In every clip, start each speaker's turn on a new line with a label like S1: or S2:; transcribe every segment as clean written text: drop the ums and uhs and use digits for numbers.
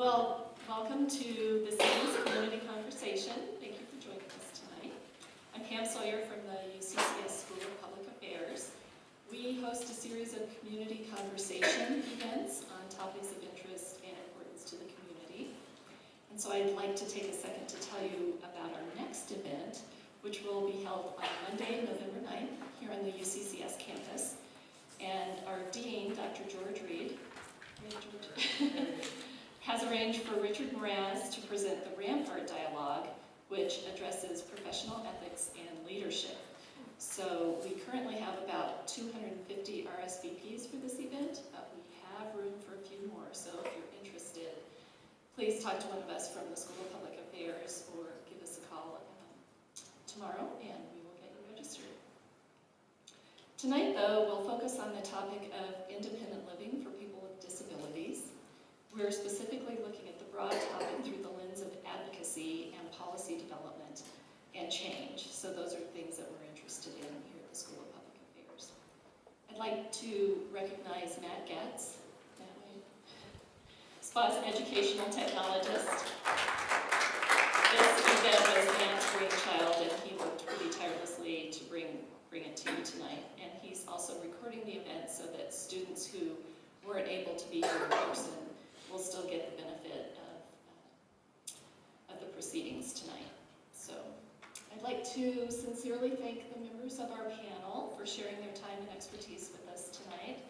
S1: Well, welcome to this evening's community conversation. Thank you for joining us tonight. I'm Pam Sawyer from the UCCS School of Public Affairs. We host a series of community conversation events on topics of interest and importance to the community. And so I'd like to take a second to tell you about our next event, which will be held on Monday, November 9th, here on the UCCS campus. And our dean, Dr. George Reed, has arranged for Richard Mraz to present the Rampart Dialogue, which addresses professional ethics and leadership. So we currently have about 250 RSVPs for this event, but we have room for a few more. So if you're interested, please talk to one of us from the School of Public Affairs or give us a call tomorrow and we will get you registered. Tonight, though, we'll focus on the topic of independent living for people with disabilities. We're specifically looking at the broad topic through the lens of advocacy and policy development and change. So those are things that we're interested in here at the School of Public Affairs. I'd like to recognize Matt Getz, SPA's educational technologist. This event was Matt's brainchild, and he worked pretty tirelessly to bring it to you tonight. And he's also recording the event so that students who weren't able to be here in person will still get the benefit of the proceedings tonight. So I'd like to sincerely thank the members of our panel for sharing their time and expertise with us tonight.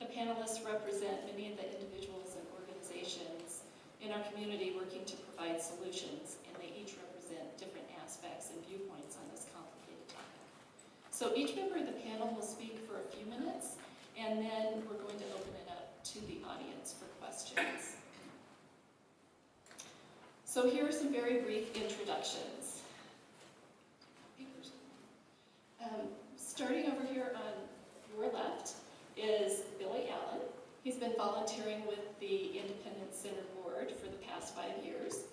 S1: The panelists represent many of the individuals and organizations in our community working to provide solutions, and they each represent different aspects and viewpoints on this complicated topic. So each member of the panel will speak for a few minutes, and then we're going to open it up to the audience for questions. So here are some very brief introductions. Starting over here on your left is Billy Allen. He's been volunteering with the Independent Center Board for the past 5 years.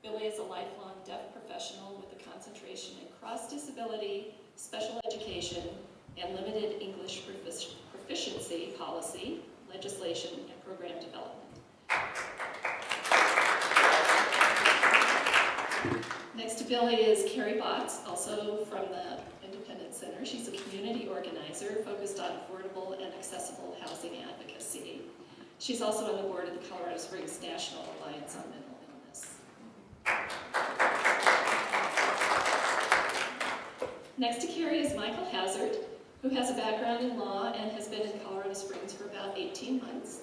S1: Billy is a lifelong deaf professional with a concentration in cross-disability, special education, and limited English proficiency policy, legislation, and program development. Next to Billy is Carrie Botts, also from the Independent Center. She's a community organizer focused on affordable and accessible housing advocacy. She's also on the board of the Colorado Springs National Alliance on Mental Illness. Next to Carrie is Michael Hazard, who has a background in law and has been in Colorado Springs for about 18 months.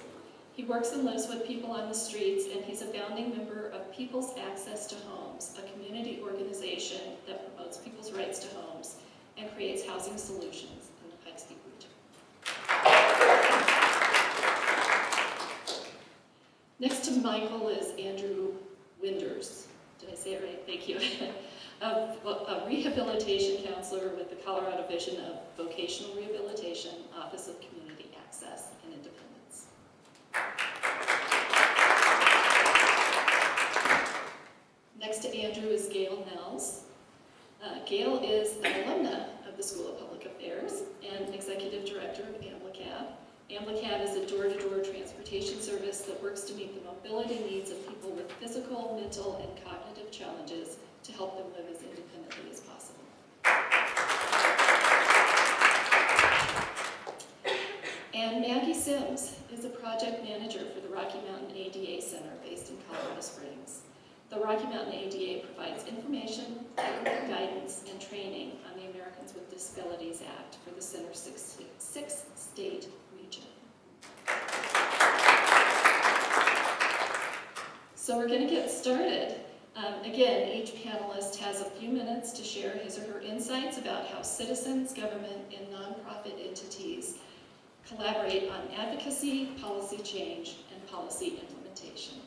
S1: He works and lives with people on the streets, and he's a founding member of People's Access to Homes, a community organization that promotes people's rights to homes and creates housing solutions in the Pikes Peak region. Next to Michael is Andrew Winders. Did I say it right? Thank you. A rehabilitation counselor with the Colorado Division of Vocational Rehabilitation, Office of Community Access and Independence. Next to Andrew is Gail Nels. Gail is an alumna of the School of Public Affairs and Executive Director of AMBLICAB. AMBLICAB is a door-to-door transportation service that works to meet the mobility needs of people with physical, mental, and cognitive challenges to help them live as independently as possible. And Maggie Sims is a project manager for the Rocky Mountain ADA Center based in Colorado Springs. The Rocky Mountain ADA provides information, technical guidance, and training on the Americans with Disabilities Act for the Center's sixth state region. So we're going to get started. Again, each panelist has a few minutes to share his or her insights about how citizens, government, and nonprofit entities collaborate on advocacy, policy change, and policy implementation.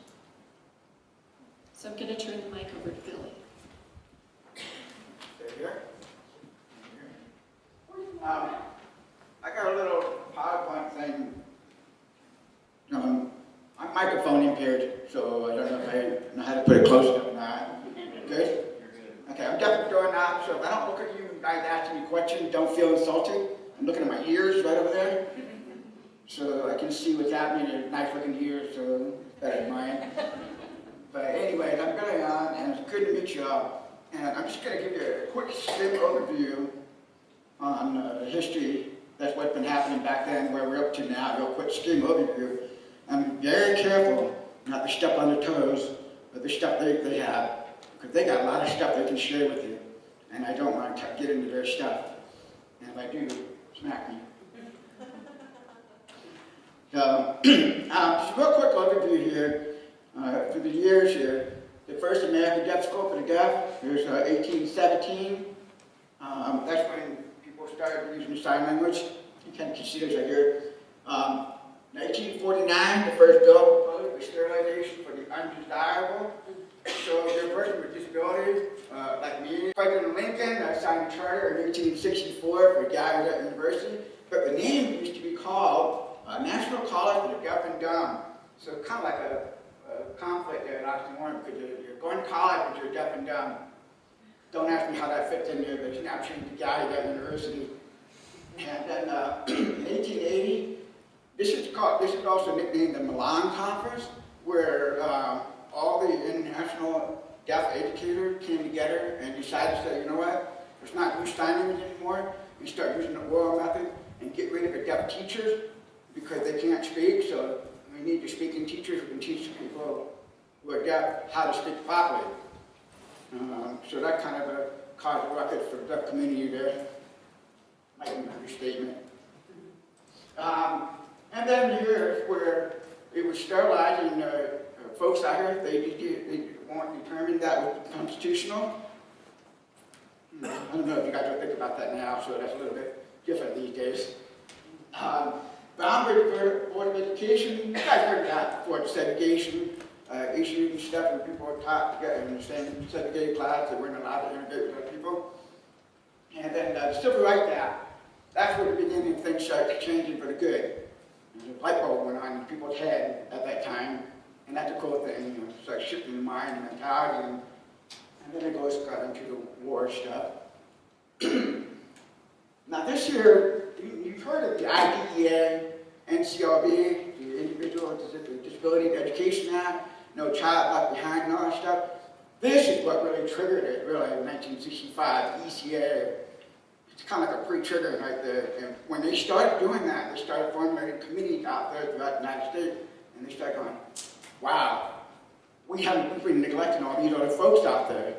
S1: So I'm going to turn the mic over to Billy.
S2: Stay here. I got a little PowerPoint thing. I'm microphone impaired, so I don't know if I know how to put it close enough or not. Good?
S3: You're good.
S2: Okay, I'm deaf and doorknob, so if I don't look at you guys asking me questions, don't feel insulted. I'm looking at my ears right over there, so I can see what's happening. They're nice looking ears, so better than mine. But anyways, I'm Billy on, and it's good to meet you all. And I'm just going to give you a quick skim overview on the history. That's what's been happening back then, where we're up to now. Real quick skim overview. I'm very careful not to step on their toes with the stuff they have, because they got a lot of stuff they can share with you, and I don't want to get into their stuff. And if I do, smack me. So, just a real quick overview here. For the years here, the first American Deaf School for the Deaf, there's 1817. That's when people started using sign language. You can see this right here. 1949, the first bill proposed for sterilization for the undesirable. So your person with disabilities, like me, President Lincoln signed a charter in 1864 for guys at university, but the name used to be called National College for the Deaf and Dumb. So kind of like a conflict there, oxymoron, because you're going to college, but you're deaf and dumb. Don't ask me how that fits in there, but it's now changed to guys at university. And then in 1880, this is also nicknamed the Milan Conference, where all the international deaf educators came together and decided to say, you know what, let's not use sign language anymore, and start using the oral method and get rid of the deaf teachers because they can't speak. So we need to speaking teachers who can teach people who are deaf how to speak properly. So that kind of caused a ruckus for the deaf community there. Might be an understatement. And then here's where it was sterilized, and folks out here, they weren't determined that was constitutional. I don't know if you guys will think about that now, so that's a little bit different these days. Boundary Board of Education, you guys heard that before, the segregation issues and stuff, where people were taught to get in the same segregated class, they weren't allowed to integrate with other people. And then the Civil Rights Act, that's where the beginning of things started changing for the good. And the light bulb went on in people's head at that time, and that's a cool thing, you know, start shifting the mind and mentality, and then it got into the war stuff. Now this year, you've heard of the IDEA, NCLB, the Individual with Disability Education Act, No Child Left Behind, and all that stuff. This is what really triggered it, really, in 1965, ECA. It's kind of like a pre-trigger right there. And when they started doing that, they started formulating committees out there throughout the United States, and they started going, wow, we've been neglecting all these other folks out there.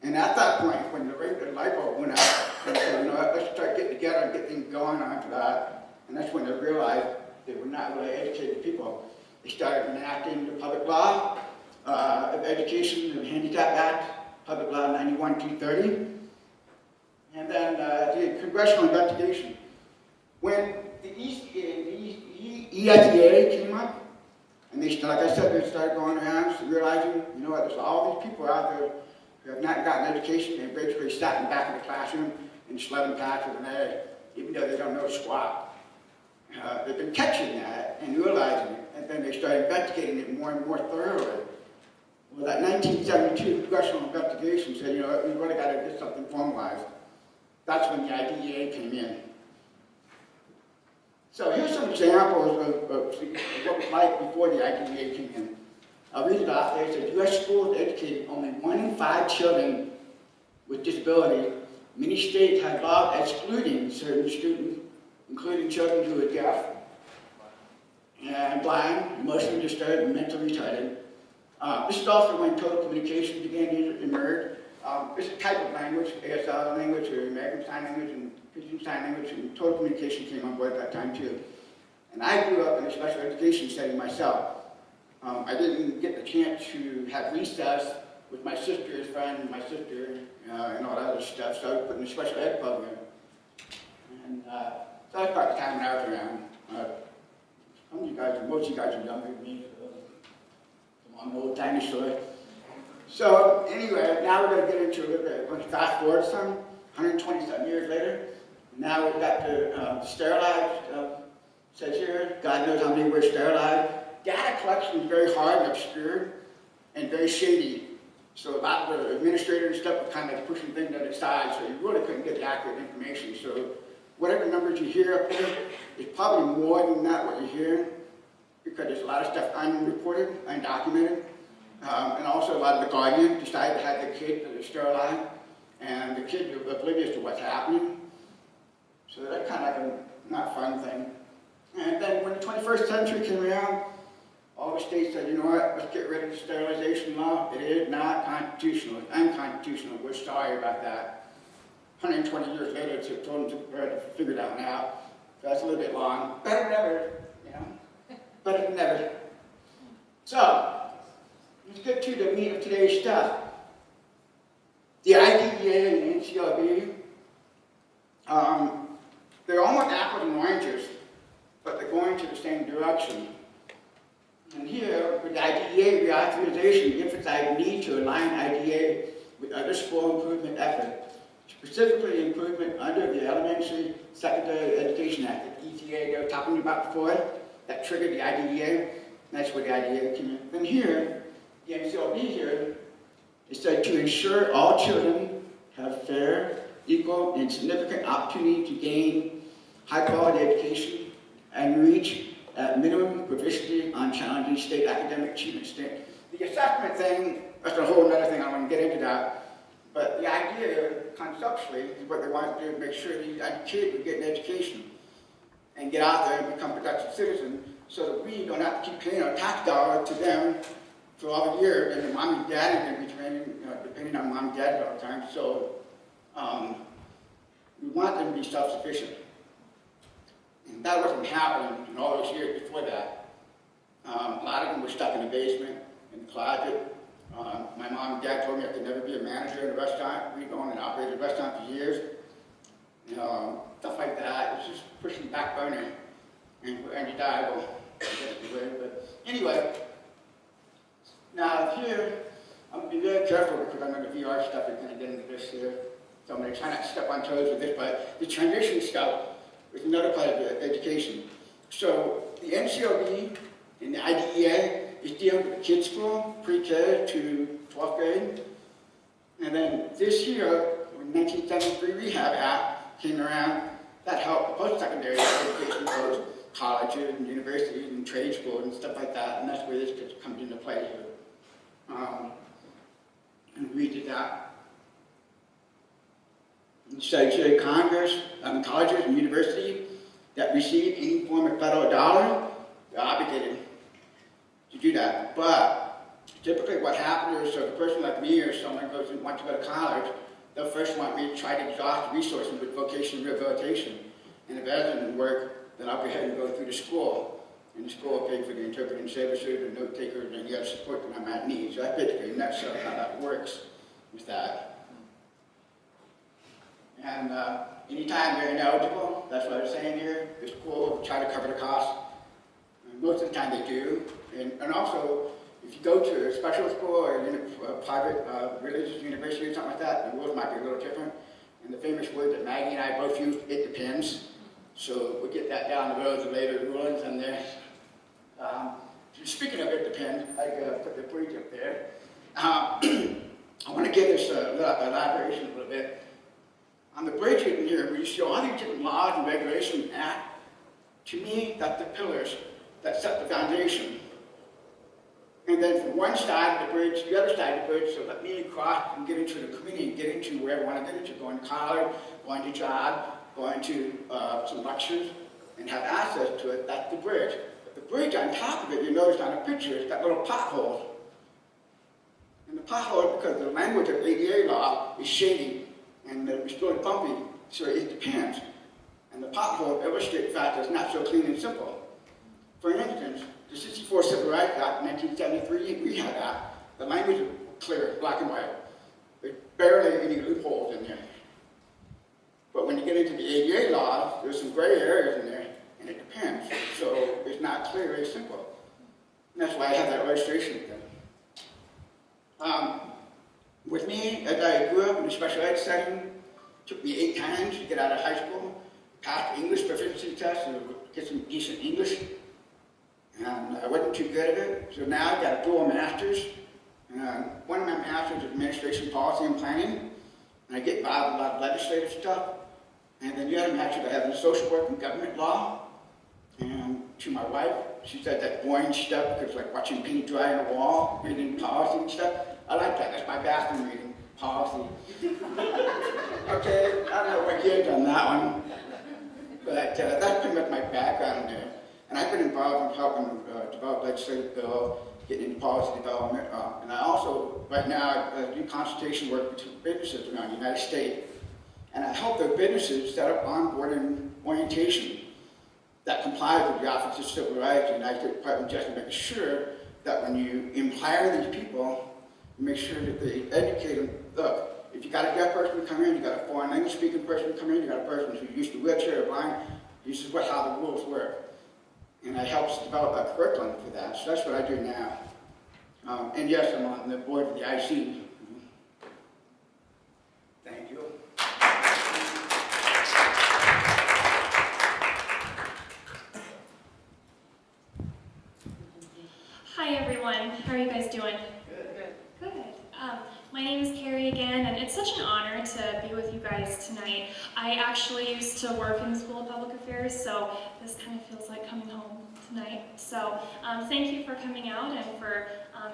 S2: And at that point, when the light bulb went out, they said, you know what, let's start getting together and get things going on for that. And that's when they realized they were not really educated people. They started enacting the Public Law of Education and Handicap Act, Public Law 91-230. And then the congressional investigation. When the EIDA came up, and they, like I said, they started going around realizing, you know what, there's all these people out there who have not gotten education and basically sat in the back of the classroom and just let them pass with an A, even though they don't know squat. They've been catching that and realizing it, and then they started investigating it more and more thoroughly. Well, that 1972 congressional investigation said, you know, we really got to get something formalized. That's when the IDEA came in. So here's some examples of what it was like before the IDEA came in. I'll read it off there. It says, U.S. schools educate only 1 in 5 children with disabilities. Many states have laws excluding certain students, including children who are deaf and blind, emotionally disturbed, and mentally retarded. This is also when total communication began to emerge. This is a type of language, ASL language, or American Sign Language, and Pidgin Sign Language, and total communication came on board at that time too. And I grew up in a special education setting myself. I didn't get the chance to have recess with my sister's friend and my sister and all that other stuff, so I was put in a special ed program. And so that's about the time when I was around. Most of you guys are younger than me, so I'm an old dinosaur. So anyway, now we're going to get into a little bit, we're going to fast forward some, 120-some years later. Now we've got the sterilized, says here, God knows how many were sterilized. Data collection is very hard and obscure and very shady. So a lot of the administrators and stuff were kind of pushing things to the side, so you really couldn't get the accurate information. So whatever numbers you hear up there, is probably more than that what you hear, because there's a lot of stuff unreported, undocumented. And also a lot of the guardians decided to have their kids sterilized, and the kids are oblivious to what's happening. So that's kind of like a not fun thing. And then when the 21st century came around, all the states said, you know what, let's get rid of the sterilization law. It is not constitutional, it's unconstitutional. We're sorry about that. 120 years later, it's told them to figure that one out. So that's a little bit long. Better than never, you know. Better than never. So, let's get to the meat of today's stuff. The IDEA and the NCLB, they're almost apples and oranges, but they're going to the same direction. And here, with the IDEA reauthorization, emphasize the need to align IDEA with other school improvement efforts, specifically improvement under the Elementary Secondary Education Act, the ETA they were talking about before, that triggered the IDEA. That's where the IDEA came in. And here, the NCLB here, it said to ensure all children have fair, equal, and significant opportunity to gain high-quality education and reach at minimum proficiency on challenging state academic achievement standards. The assessment thing, that's a whole other thing, I don't want to get into that. But the idea, conceptually, is what they want to do, make sure these kids are getting education and get out there and become productive citizens so that we don't have to keep paying our tax dollar to them for all the years, and the mom and dad are going to be training, depending on mom and dad all the time. So we want them to be self-sufficient. And that wasn't happening in all those years before that. A lot of them were stuck in the basement, in the closet. My mom and dad told me I could never be a manager in a restaurant. We'd owned and operated a restaurant for years. Stuff like that. It's just pushing the back burner. And you die, well, I guess the way. But anyway, now here, I'm going to be very careful because I'm going to VR stuff and kind of get into this here. So I'm going to try not to step on toes with this, but the transition stuff is another part of the education. So the NCLB and the IDEA is dealing with the kids' school, pre-K to 12th grade. And then this year, when 1973 Rehab Act came around, that helped the post-secondary education goes, colleges and universities and trade schools and stuff like that, and that's where this comes into play here. And we did that. So Congress, colleges and universities that receive any form of federal dollar, they're obligated to do that. But typically what happens is, so a person like me or someone goes and wants to go to college, they'll first want me to try to exhaust resources with vocational rehabilitation. And if that doesn't work, then I'll go ahead and go through the school. And the school will pay for the interpreting services, the note takers, and any other support that I might need. So that's basically in a nutshell how that works with that. And anytime they're ineligible, that's what I was saying here, the school will try to cover the cost. And most of the time they do. And also, if you go to a special school or a private religious university or something like that, the rules might be a little different. And the famous word that Maggie and I both use, it depends. So we'll get that down the road, the later rulings on there. Speaking of it depends, I put the bridge up there. I want to give this elaboration a little bit. On the bridge in here, where you see all these different laws and regulations and acts, to me, that's the pillars that set the foundation. And then from one side of the bridge to the other side of the bridge, so let me cross and get into the community, get into wherever I want to get into, going to college, going to job, going to some lectures, and have access to it. That's the bridge. But the bridge on top of it, you notice on the picture, it's got little potholes. And the potholes, because the language of ADA law is shady, and it's really bumpy, so it depends. And the pothole illustrates the fact that it's not so clean and simple. For instance, the 64 Civil Rights Act, 1973 Rehab Act, the language is clear, black and white. There's barely any loopholes in there. But when you get into the ADA law, there's some gray areas in there, and it depends. So it's not clear, it's simple. And that's why I have that illustration with them. With me, as I grew up in a special ed setting, it took me 8 times to get out of high school, pass the English proficiency test, and get some decent English. And I wasn't too good at it, so now I've got a dual master's. One of my masters is administration, policy, and planning, and I get involved in a lot of legislative stuff. And then the other master's I have in social work and government law. And to my wife. She said that boring stuff, because like watching paint dry on the wall, reading policy and stuff, I like that. That's my bathroom reading, policy. Okay, I don't know what year's on that one, but that's pretty much my background there. And I've been involved in helping develop legislative bill, getting into policy development, and I also, right now, do consultation work with businesses around the United States. And I help their businesses set up onboarding orientation that complies with the Office of Civil Rights, the United States Department of Justice, making sure that when you hire these people, you make sure that they educate them. Look, if you got a deaf person come in, you got a foreign language speaking person come in, you got a person who's used to wheelchair or blind, this is how the rules work. And I help develop a curriculum for that, so that's what I do now. And yes, I'm on the board of the IC. Thank you.
S3: Hi everyone, how are you guys doing? Good. My name is Carrie again, and it's such an honor to be with you guys tonight. I actually used to work in the School of Public Affairs, so this kind of feels like coming home tonight. So thank you for coming out and for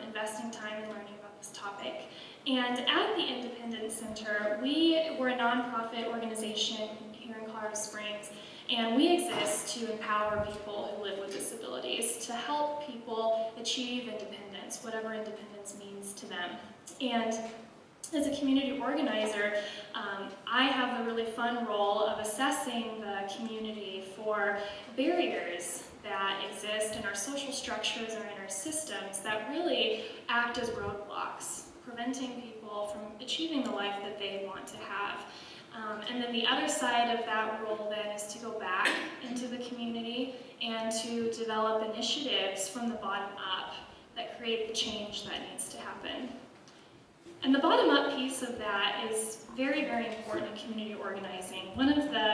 S3: investing time in learning about this topic. And at the Independence Center, we're a nonprofit organization here in Colorado Springs, and we exist to empower people who live with disabilities, to help people achieve independence, whatever independence means to them. And as a community organizer, I have the really fun role of assessing the community for barriers that exist in our social structures or in our systems that really act as roadblocks, preventing people from achieving the life that they want to have. And then the other side of that role then is to go back into the community and to develop initiatives from the bottom up that create the change that needs to happen. And the bottom up piece of that is very, very important in community organizing. One of the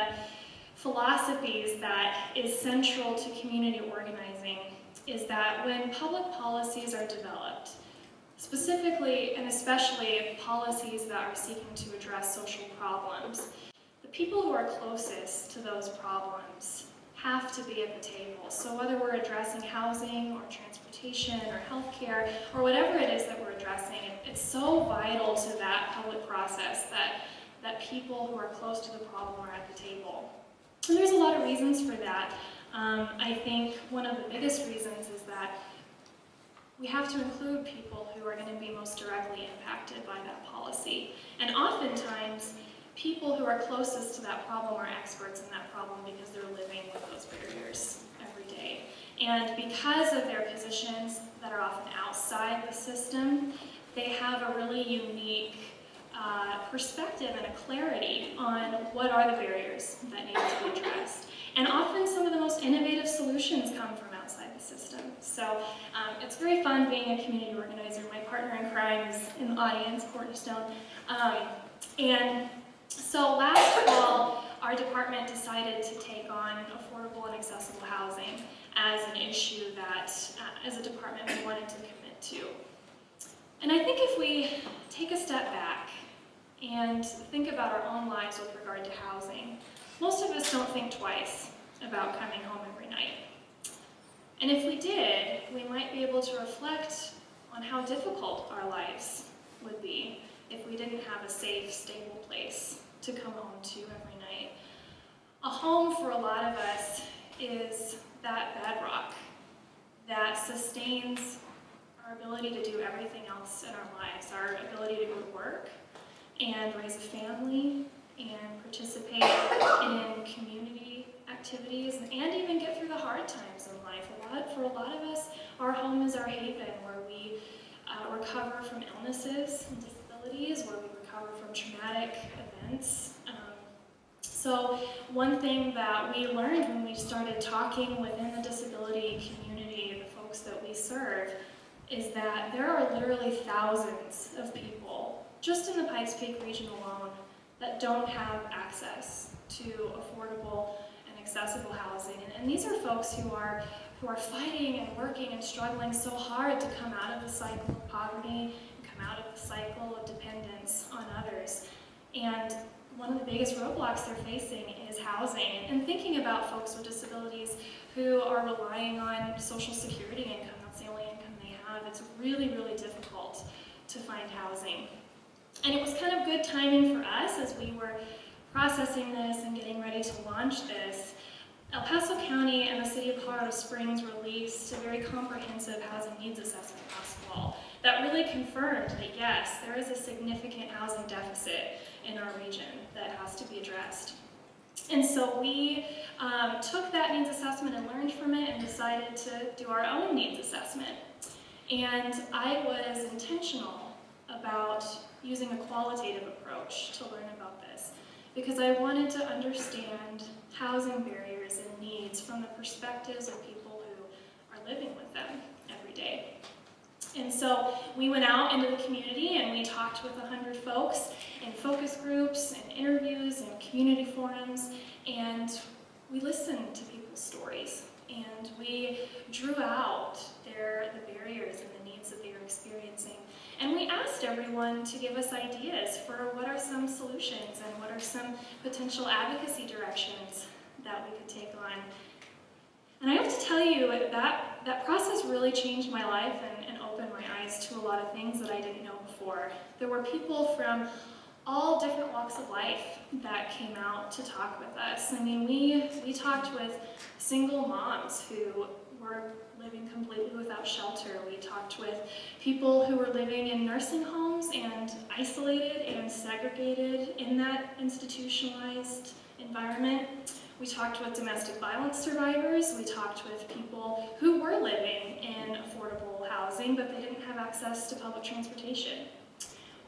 S3: philosophies that is central to community organizing is that when public policies are developed, specifically and especially policies that are seeking to address social problems, the people who are closest to those problems have to be at the table. So whether we're addressing housing or transportation or healthcare or whatever it is that we're addressing, it's so vital to that public process that people who are close to the problem are at the table. And there's a lot of reasons for that. I think one of the biggest reasons is that we have to include people who are going to be most directly impacted by that policy. And oftentimes, people who are closest to that problem are experts in that problem because they're living with those barriers every day. And because of their positions that are often outside the system, they have a really unique perspective and a clarity on what are the barriers that need to be addressed. And often some of the most innovative solutions come from outside the system. So it's very fun being a community organizer. My partner in crime is in the audience, Courtney Stone. And so last fall, our department decided to take on affordable and accessible housing as an issue that, as a department, we wanted to commit to. And I think if we take a step back and think about our own lives with regard to housing, most of us don't think twice about coming home every night. And if we did, we might be able to reflect on how difficult our lives would be if we didn't have a safe, stable place to come home to every night. A home for a lot of us is that bedrock that sustains our ability to do everything else in our lives, our ability to go to work and raise a family and participate in community activities and even get through the hard times in life. For a lot of us, our home is our haven where we recover from illnesses and disabilities, where we recover from traumatic events. So one thing that we learned when we started talking within the disability community, the folks that we serve, is that there are literally thousands of people, just in the Pikes Peak region alone, that don't have access to affordable and accessible housing. And these are folks who are fighting and working and struggling so hard to come out of the cycle of poverty and come out of the cycle of dependence on others. And one of the biggest roadblocks they're facing is housing. And thinking about folks with disabilities who are relying on Social Security income, that's the only income they have, it's really, really difficult to find housing. And it was kind of good timing for us as we were processing this and getting ready to launch this. El Paso County and the City of Colorado Springs released a very comprehensive housing needs assessment last fall that really confirmed that yes, there is a significant housing deficit in our region that has to be addressed. And so we took that needs assessment and learned from it and decided to do our own needs assessment. And I was intentional about using a qualitative approach to learn about this because I wanted to understand housing barriers and needs from the perspectives of people who are living with them every day. And so we went out into the community and we talked with 100 folks in focus groups and interviews and community forums, and we listened to people's stories and we drew out the barriers and the needs that they were experiencing. And we asked everyone to give us ideas for what are some solutions and what are some potential advocacy directions that we could take on. And I have to tell you, that process really changed my life and opened my eyes to a lot of things that I didn't know before. There were people from all different walks of life that came out to talk with us. I mean, we talked with single moms who were living completely without shelter. We talked with people who were living in nursing homes and isolated and segregated in that institutionalized environment. We talked with domestic violence survivors. We talked with people who were living in affordable housing, but they didn't have access to public transportation.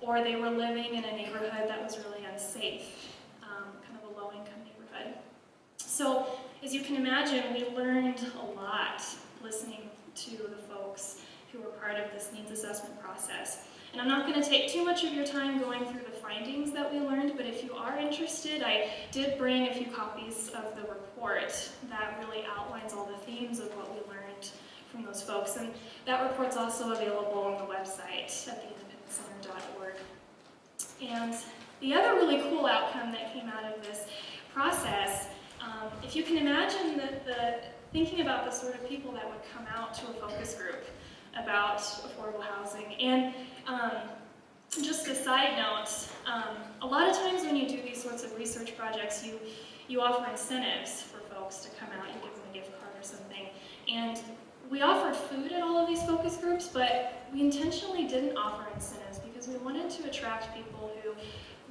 S3: Or they were living in a neighborhood that was really unsafe, kind of a low-income neighborhood. So, as you can imagine, we learned a lot listening to the folks who were part of this needs assessment process. And I'm not going to take too much of your time going through the findings that we learned, but if you are interested, I did bring a few copies of the report that really outlines all the themes of what we learned from those folks. And that report's also available on the website at theindependencecenter.org. And the other really cool outcome that came out of this process, if you can imagine thinking about the sort of people that would come out to a focus group about affordable housing. And just a side note, a lot of times when you do these sorts of research projects, you offer incentives for folks to come out. You give them a gift card or something. And we offered food at all of these focus groups, but we intentionally didn't offer incentives because we wanted to attract people who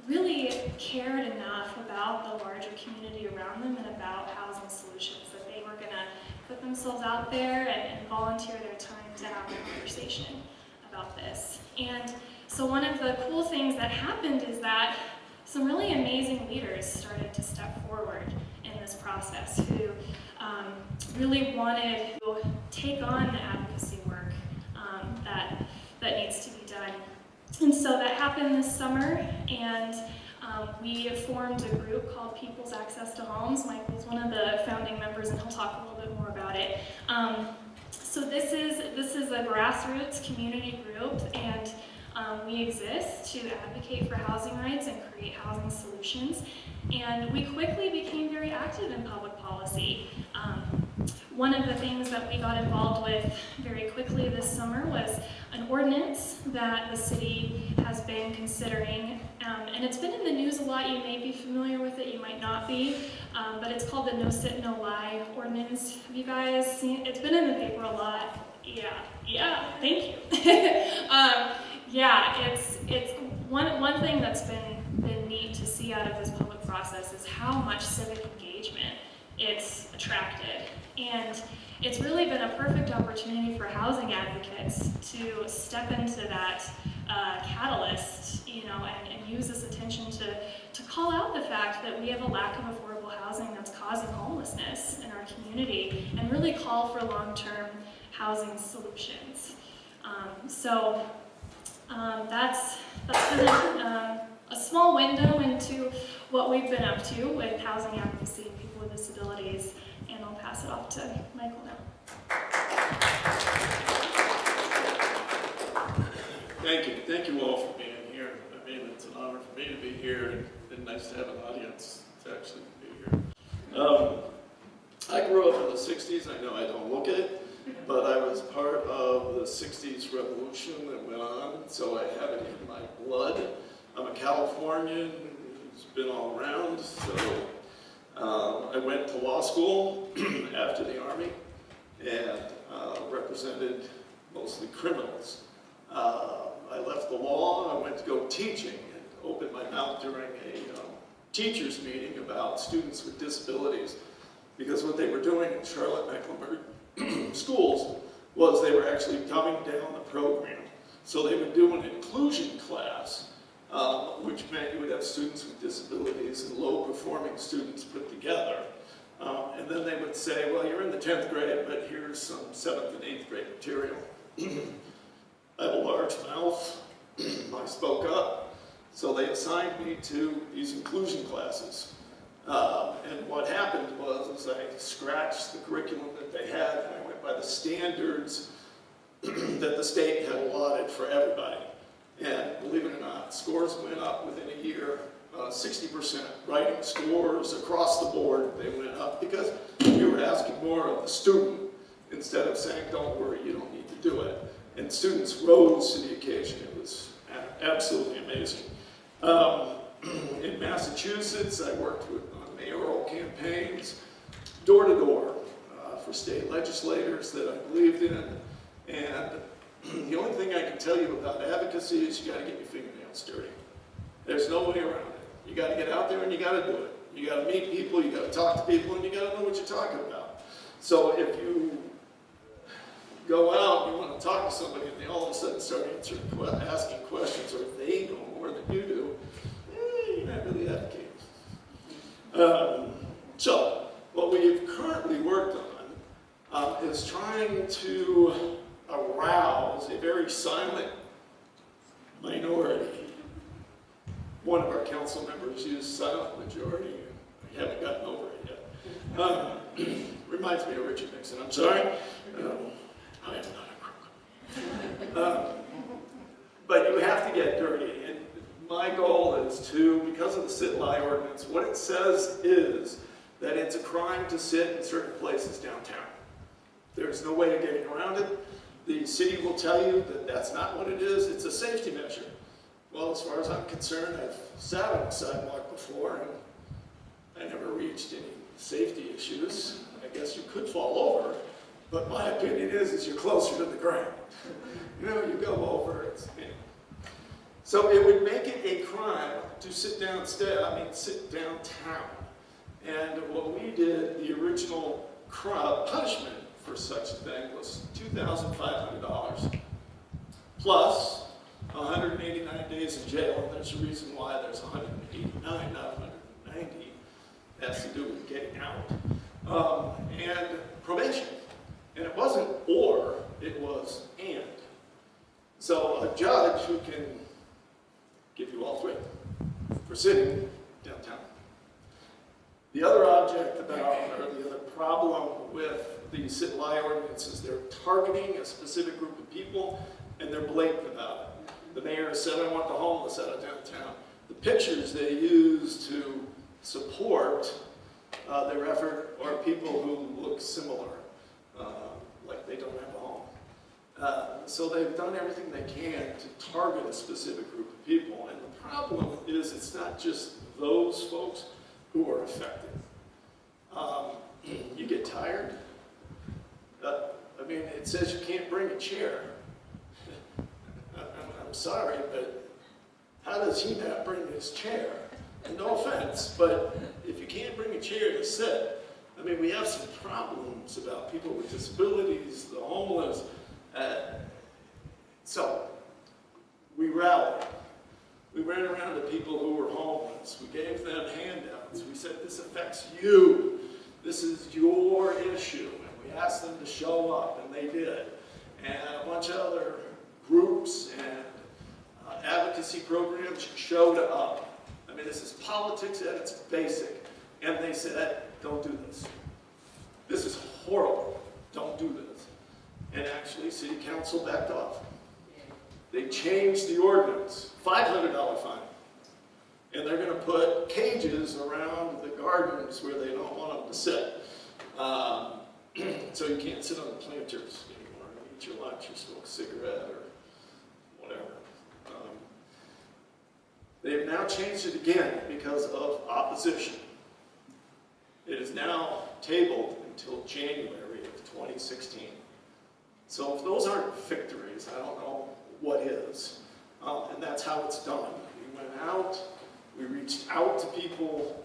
S3: really cared enough about the larger community around them and about housing solutions that they were going to put themselves out there and volunteer their time to have a conversation about this. And so one of the cool things that happened is that some really amazing leaders started to step forward in this process who really wanted to take on the advocacy work that needs to be done. And so that happened this summer, and we formed a group called People's Access to Homes. Michael's one of the founding members, and he'll talk a little bit more about it. So this is a grassroots community group, and we exist to advocate for housing rights and create housing solutions. And we quickly became very active in public policy. One of the things that we got involved with very quickly this summer was an ordinance that the city has been considering, and it's been in the news a lot. You may be familiar with it, you might not be, but it's called the No Sit, No Lie ordinance. Have you guys seen it? It's been in the paper a lot. Yeah, thank you. Yeah, it's one thing that's been neat to see out of this public process is how much civic engagement it's attracted. And it's really been a perfect opportunity for housing advocates to step into that catalyst, and use this attention to call out the fact that we have a lack of affordable housing that's causing homelessness in our community, and really call for long-term housing solutions. That's kind of a small window into what we've been up to with housing advocacy and people with disabilities. And I'll pass it off to Michael now.
S4: Thank you all for being here. I mean, it's an honor for me to be here and and nice to have an audience to actually be here. I grew up in the 60s. I know I don't look it, but I was part of the 60s revolution that went on, so I have it in my blood. I'm a Californian who's been all around, so I went to law school after the Army and represented mostly criminals. I left the law, I went to go teaching and opened my mouth during a teachers meeting about students with disabilities, because what they were doing in Charlotte-Mecklenburg schools was they were actually dumbing down the program. So they would do an inclusion class, which meant you would have students with disabilities and low-performing students put together. And then they would say, well, you're in the 10th grade, but here's some 7th and 8th grade material. I have a large mouth. I spoke up. So they assigned me to these inclusion classes. And what happened was I scratched the curriculum that they had, and I went by the standards that the state had allotted for everybody. And believe it or not, scores went up within a year, 60%. Writing scores across the board, they went up because we were asking more of the student instead of saying, don't worry, you don't need to do it. And students rose to the occasion. It was absolutely amazing. In Massachusetts, I worked on mayoral campaigns, door to door, for state legislators that I believed in. And the only thing I can tell you about advocacy is you got to get your fingernails dirty. There's no way around it. You got to get out there and you got to do it. You got to meet people, you got to talk to people, and you got to know what you're talking about. So if you go out, you want to talk to somebody, and they all of a sudden start asking questions, or if they know more than you do, you're not really advocating. So what we've currently worked on is trying to arouse a very silent minority. One of our council members used silent majority, and we haven't gotten over it yet. Reminds me of Richard Nixon, I'm sorry. I am not a crook. But you have to get dirty, and my goal is to, because of the sit-lie ordinance, what it says is that it's a crime to sit in certain places downtown. There's no way of getting around it. The city will tell you that that's not what it is. It's a safety measure. Well, as far as I'm concerned, I've sat on the sidewalk before, and I never reached any safety issues. I guess you could fall over, but my opinion is you're closer to the ground. You know, you go over, it's, you know. So it would make it a crime to sit downtown. And what we did, the original punishment for such a thing was $2,500 plus 189 days in jail, and there's a reason why there's 189, not 190. It has to do with getting out. And probation. And it wasn't or, it was and. So a judge who can give you all three for sitting downtown. The other object about, or the other problem with the sit-lie ordinance is they're targeting a specific group of people, and they're blatant about it. The mayor said, I want the homeless out of downtown. The pictures they use to support their effort are people who look similar, like they don't have a home. So they've done everything they can to target a specific group of people. And the problem is it's not just those folks who are affected. You get tired. I mean, it says you can't bring a chair. I'm sorry, but how does he not bring his chair? And no offense, but if you can't bring a chair to sit, I mean, we have some problems about people with disabilities, the homeless. So we rallied. We ran around to people who were homeless. We gave them handouts. We said, this affects you. This is your issue. And we asked them to show up, and they did. And a bunch of other groups and advocacy programs showed up. I mean, this is politics at its basic. And they said, don't do this. This is horrible. Don't do this. And actually, city council backed off. They changed the ordinance, $500 fine. And they're going to put cages around the gardens where they don't want them to sit. So you can't sit on the planters anymore, eat your lunch or smoke a cigarette or whatever. They've now changed it again because of opposition. It is now tabled until January of 2016. So if those aren't victories, I don't know what is. And that's how it's done. We went out, we reached out to people,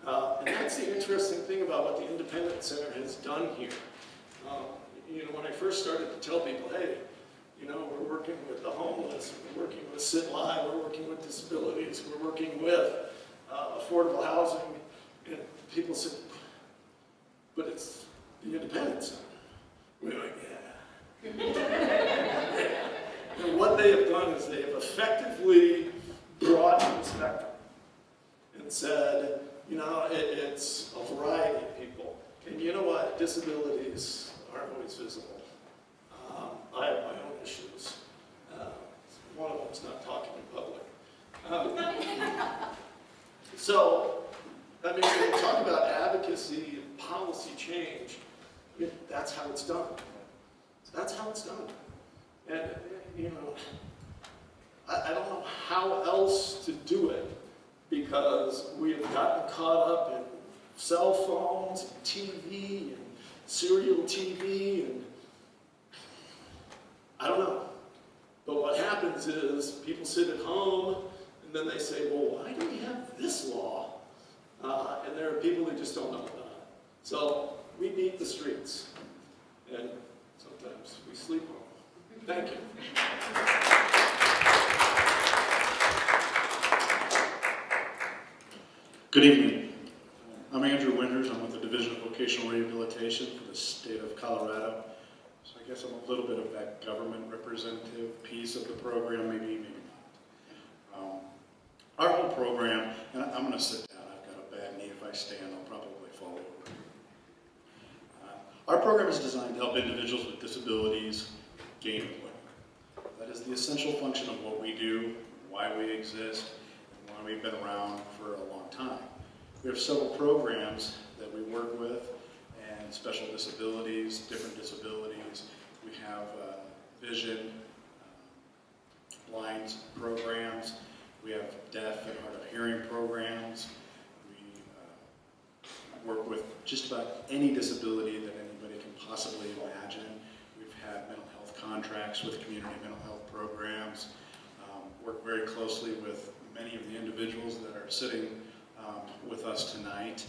S4: and that's the interesting thing about what the Independence Center has done here. You know, when I first started to tell people, hey, you know, we're working with the homeless, we're working with Sit Live, we're working with disabilities, we're working with affordable housing, and people said, but it's the Independence Center. We're like, yeah. And what they have done is they have effectively broadened the spectrum and said, you know, it's a variety of people. And you know what? Disabilities aren't always visible. I have my own issues. One of them's not talking in public. So, I mean, when we talk about advocacy and policy change, that's how it's done. That's how it's done. And, you know, I don't know how else to do it because we have gotten caught up in cell phones and TV and serial TV and I don't know. But what happens is people sit at home and then they say, well, why do we have this law? And there are people who just don't know about it. So we beat the streets and sometimes we sleep on them. Thank you.
S5: Good evening. I'm Andrew Winters. I'm with the Division of Vocational Rehabilitation for the state of Colorado. So I guess I'm a little bit of that government representative piece of the program, maybe not. Our whole program, and I'm going to sit down. I've got a bad knee. If I stand, I'll probably fall over. Our program is designed to help individuals with disabilities gain employment. That is the essential function of what we do, why we exist, and why we've been around for a long time. We have several programs that we work with, and special disabilities, different disabilities. We have vision, blind programs. We have deaf and hard of hearing programs. We work with just about any disability that anybody can possibly imagine. We've had mental health contracts with community mental health programs. Work very closely with many of the individuals that are sitting with us tonight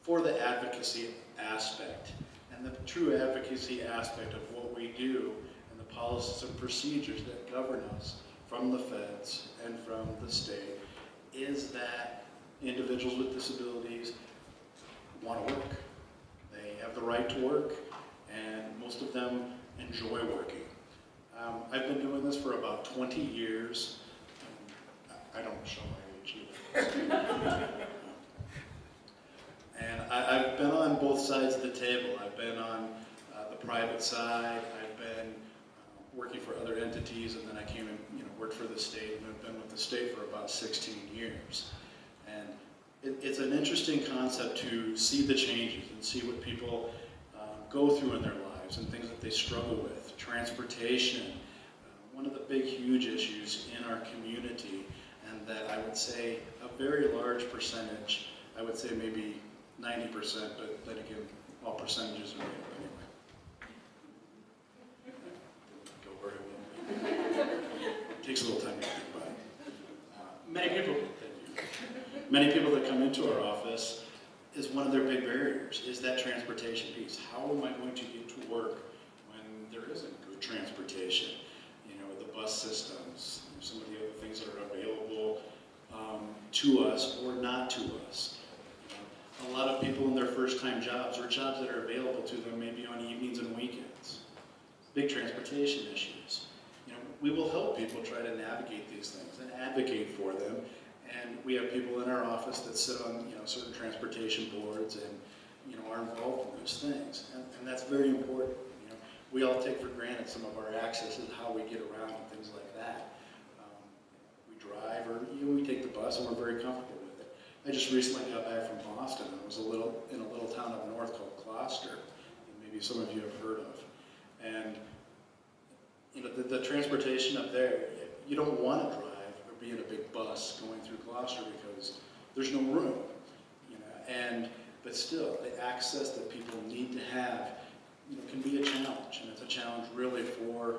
S5: for the advocacy aspect. And the true advocacy aspect of what we do and the policies and procedures that govern us from the feds and from the state is that individuals with disabilities want to work. They have the right to work, and most of them enjoy working. I've been doing this for about 20 years. I don't show my age either. And I've been on both sides of the table. I've been on the private side. I've been working for other entities, and then I came and worked for the state, and I've been with the state for about 16 years. And it's an interesting concept to see the changes and see what people go through in their lives and things that they struggle with. Transportation, one of the big, huge issues in our community, and that I would say a very large percentage, I would say maybe 90%, but then again, all percentages are made up anyway. Go very well. It takes a little time to think about it. Many people that come into our office, is one of their big barriers, is that transportation piece. How am I going to get to work when there isn't good transportation? The bus systems, some of the other things that are available to us or not to us. A lot of people in their first-time jobs or jobs that are available to them maybe on evenings and weekends. Big transportation issues. We will help people try to navigate these things and advocate for them. And we have people in our office that sit on certain transportation boards and are involved in those things. And that's very important. We all take for granted some of our access and how we get around and things like that. We drive, or we take the bus, and we're very comfortable with it. I just recently got back from Boston. I was in a little town up north called Gloucester, that maybe some of you have heard of. And the transportation up there, you don't want to drive or be in a big bus going through Gloucester because there's no room. But still, the access that people need to have can be a challenge, and it's a challenge really for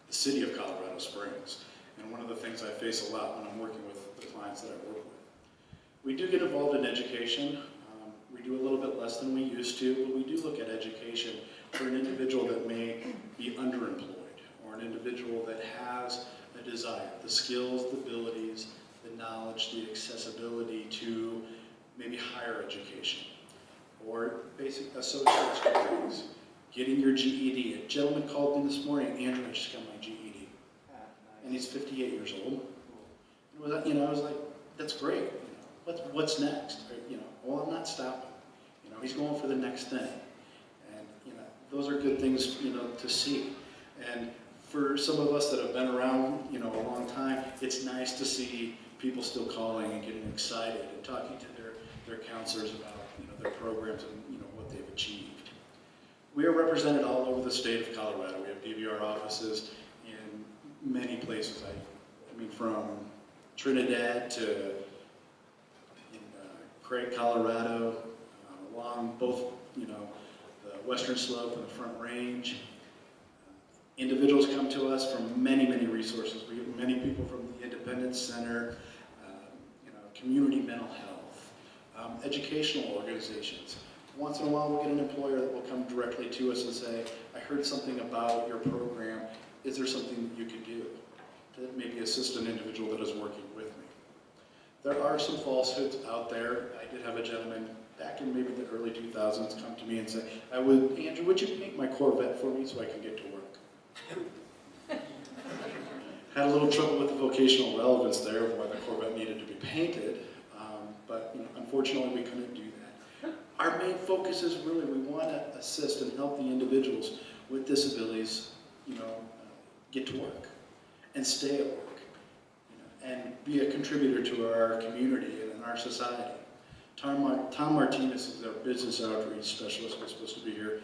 S5: the city of Colorado Springs. And one of the things I face a lot when I'm working with the clients that I work with. We do get involved in education. We do a little bit less than we used to, but we do look at education for an individual that may be underemployed, or an individual that has a desire, the skills, the abilities, the knowledge, the accessibility to maybe higher education, or basic associate's degrees, getting your GED. A gentleman called me this morning, Andrew, I just got my GED, and he's 58 years old. And I was like, that's great. What's next? Well, I'm not stopping. He's going for the next thing, and those are good things to see. And for some of us that have been around a long time, it's nice to see people still calling and getting excited and talking to their counselors about their programs and what they've achieved. We are represented all over the state of Colorado. We have DVR offices in many places. I mean, from Trinidad to Craig, Colorado, along both the western slope and the Front Range. Individuals come to us from many resources. We get many people from the Independence Center, community mental health, educational organizations. Once in a while we'll get an employer that will come directly to us and say, I heard something about your program. Is there something that you could do to maybe assist an individual that is working with me? There are some falsehoods out there. I did have a gentleman back in maybe the early 2000s come to me and say, Andrew, would you paint my Corvette for me so I can get to work? Had a little trouble with the vocational relevance there of why the Corvette needed to be painted, but unfortunately we couldn't do that. Our main focus is really we want to assist and help the individuals with disabilities, get to work and stay at work, and be a contributor to our community and our society. Tom Martinez is our business outreach specialist, who's supposed to be here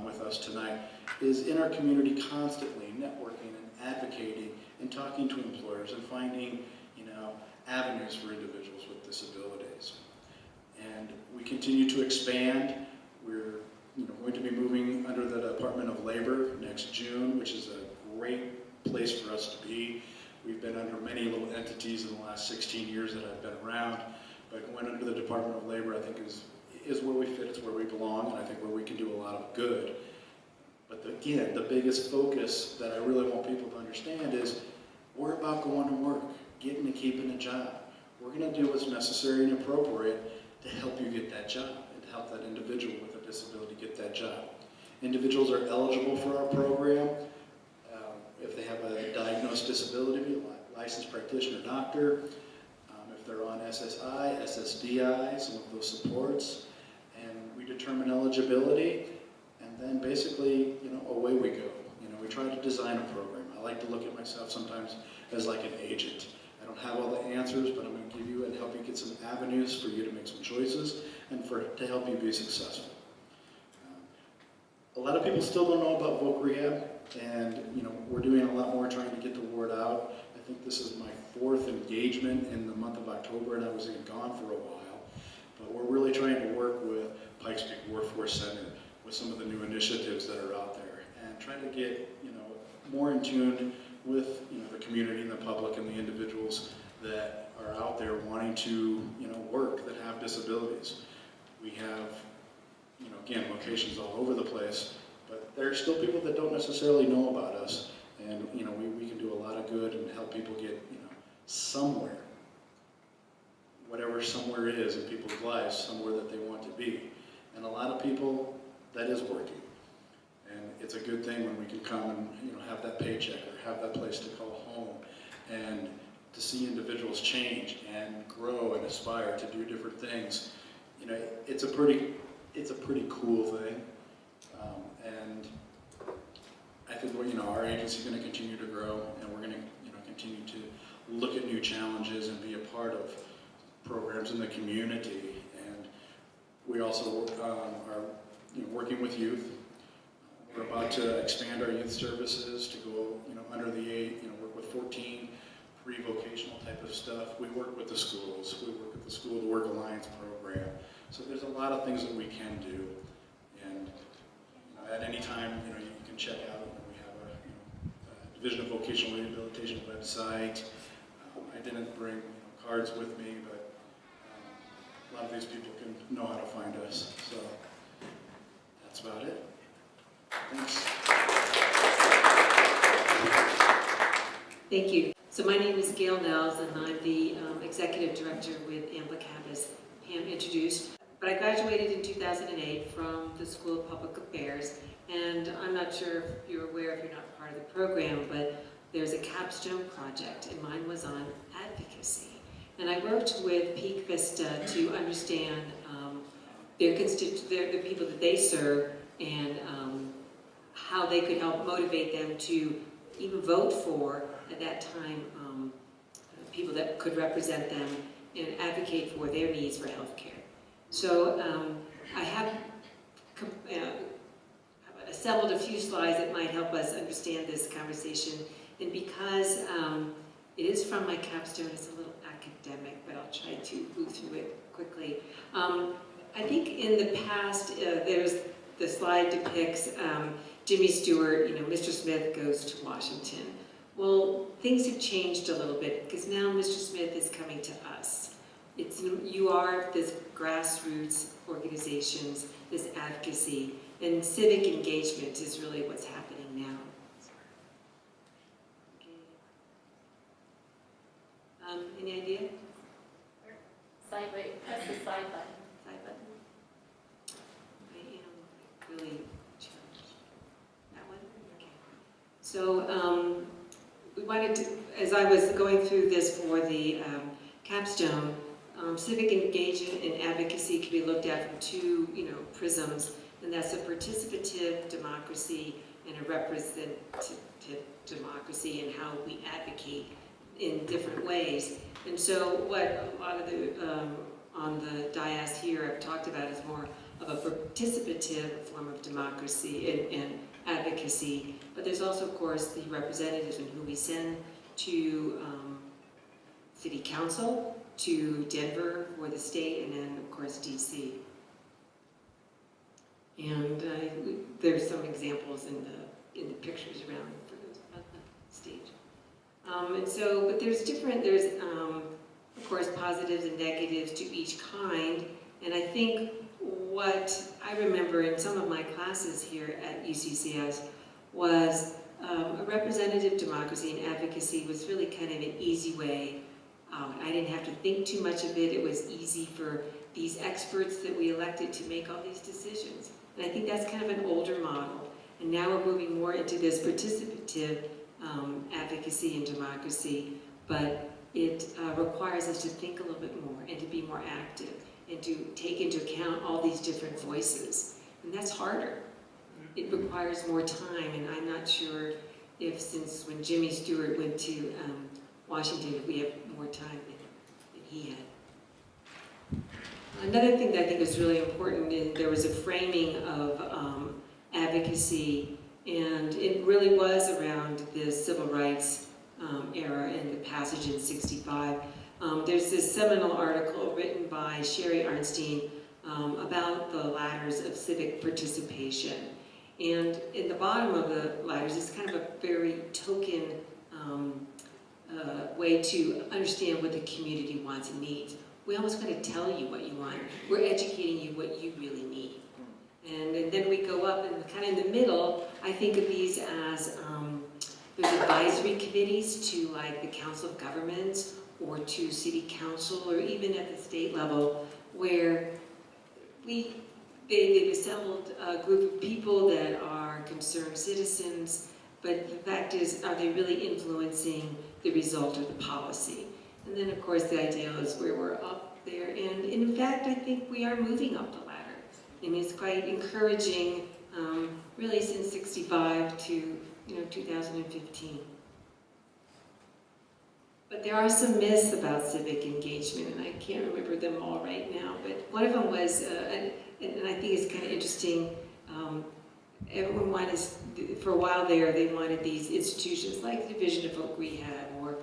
S5: with us tonight, is in our community constantly networking and advocating and talking to employers and finding, avenues for individuals with disabilities. And we continue to expand. We're going to be moving under the Department of Labor next June, which is a great place for us to be. We've been under many little entities in the last 16 years that I've been around, but going under the Department of Labor I think is where we fit, it's where we belong, and I think where we can do a lot of good. But again, the biggest focus that I really want people to understand is we're about going to work, getting and keeping a job. We're going to do what's necessary and appropriate to help you get that job and to help that individual with a disability get that job. Individuals are eligible for our program if they have a diagnosed disability, a licensed practitioner doctor, if they're on SSI, SSDI, some of those supports, and we determine eligibility, and then basically, away we go. We try to design a program. I like to look at myself sometimes as like an agent. I don't have all the answers, but I'm going to give you and help you get some avenues for you to make some choices and to help you be successful. A lot of people still don't know about voc rehab, and we're doing a lot more trying to get the word out. I think this is my 4th engagement in the month of October, and I was gone for a while. But we're really trying to work with Pikes Peak Workforce Center with some of the new initiatives that are out there, and trying to get more in tune with the community and the public and the individuals that are out there wanting to work, that have disabilities. We have again, locations all over the place, but there are still people that don't necessarily know about us, and we can do a lot of good and help people get somewhere, whatever somewhere is in people's lives, somewhere that they want to be. And a lot of people, that is working, and it's a good thing when we can come and have that paycheck or have that place to call home, and to see individuals change and grow and aspire to do different things. It's a pretty cool thing, and I think our agency is going to continue to grow, and we're going to continue to look at new challenges and be a part of programs in the community. And we also are working with youth. We're about to expand our youth services to go under the age, work with 14 pre-vocational type of stuff. We work with the schools. We work with the School to Work Alliance program. So there's a lot of things that we can do. And at any time, you can check out. We have a Division of Vocational Rehabilitation website. I didn't bring cards with me, but a lot of these people can know how to find us. So that's about it. Thanks.
S6: Thank you. So my name is Gail Nels, and I'm the Executive Director with AMBLICAP, as Pam introduced. But I graduated in 2008 from the School of Public Affairs, and I'm not sure if you're aware if you're not part of the program, but there's a capstone project, and mine was on advocacy. And I worked with Peak Vista to understand the people that they serve and how they could help motivate them to even vote for, at that time, people that could represent them and advocate for their needs for health care. So I have assembled a few slides that might help us understand this conversation. And because it is from my capstone, it's a little academic, but I'll try to move through it quickly. I think in the past, the slide depicts Jimmy Stewart, Mr. Smith goes to Washington. Well, things have changed a little bit because now Mr. Smith is coming to us. You are this grassroots organizations, this advocacy, and civic engagement is really what's happening now. Okay. Any idea?
S1: Side button, press the side button.
S6: Side button? I am really challenged. That one? Okay. So we wanted to, as I was going through this for the capstone, civic engagement and advocacy can be looked at from two, prisms, and that's a participative democracy and a representative democracy, and how we advocate in different ways. And so what a lot of the, on the dais here I've talked about is more of a participative form of democracy and advocacy, but there's also, of course, the representatives and who we send to City Council, to Denver for the state, and then, of course, DC. And there's some examples in the pictures around for those on the stage. And so, but there's of course, positives and negatives to each kind. And I think what I remember in some of my classes here at UCCS was a representative democracy and advocacy was really kind of an easy way out. I didn't have to think too much of it. It was easy for these experts that we elected to make all these decisions. And I think that's kind of an older model. And now we're moving more into this participative advocacy and democracy, but it requires us to think a little bit more and to be more active and to take into account all these different voices. And that's harder. It requires more time, and I'm not sure if since when Jimmy Stewart went to Washington, we have more time than he had. Another thing that I think is really important is there was a framing of advocacy, and it really was around the civil rights era and the passage in '65. There's this seminal article written by Sherry Arnstein about the ladders of civic participation. And in the bottom of the ladders is kind of a very token way to understand what the community wants and needs. We almost got to tell you what you want. We're educating you what you really need. And then we go up, and kind of in the middle, I think of these as there's advisory committees to like the Council of Governments or to City Council or even at the state level where they've assembled a group of people that are concerned citizens, but the fact is, are they really influencing the result of the policy? And then, of course, the ideal is where we're up there, and in fact, I think we are moving up the ladder. And it's quite encouraging, really since '65 to 2015. But there are some myths about civic engagement, and I can't remember them all right now, but one of them was, and I think it's kind of interesting, everyone wanted, for a while there, they wanted these institutions like the Division of Folk Rehab or,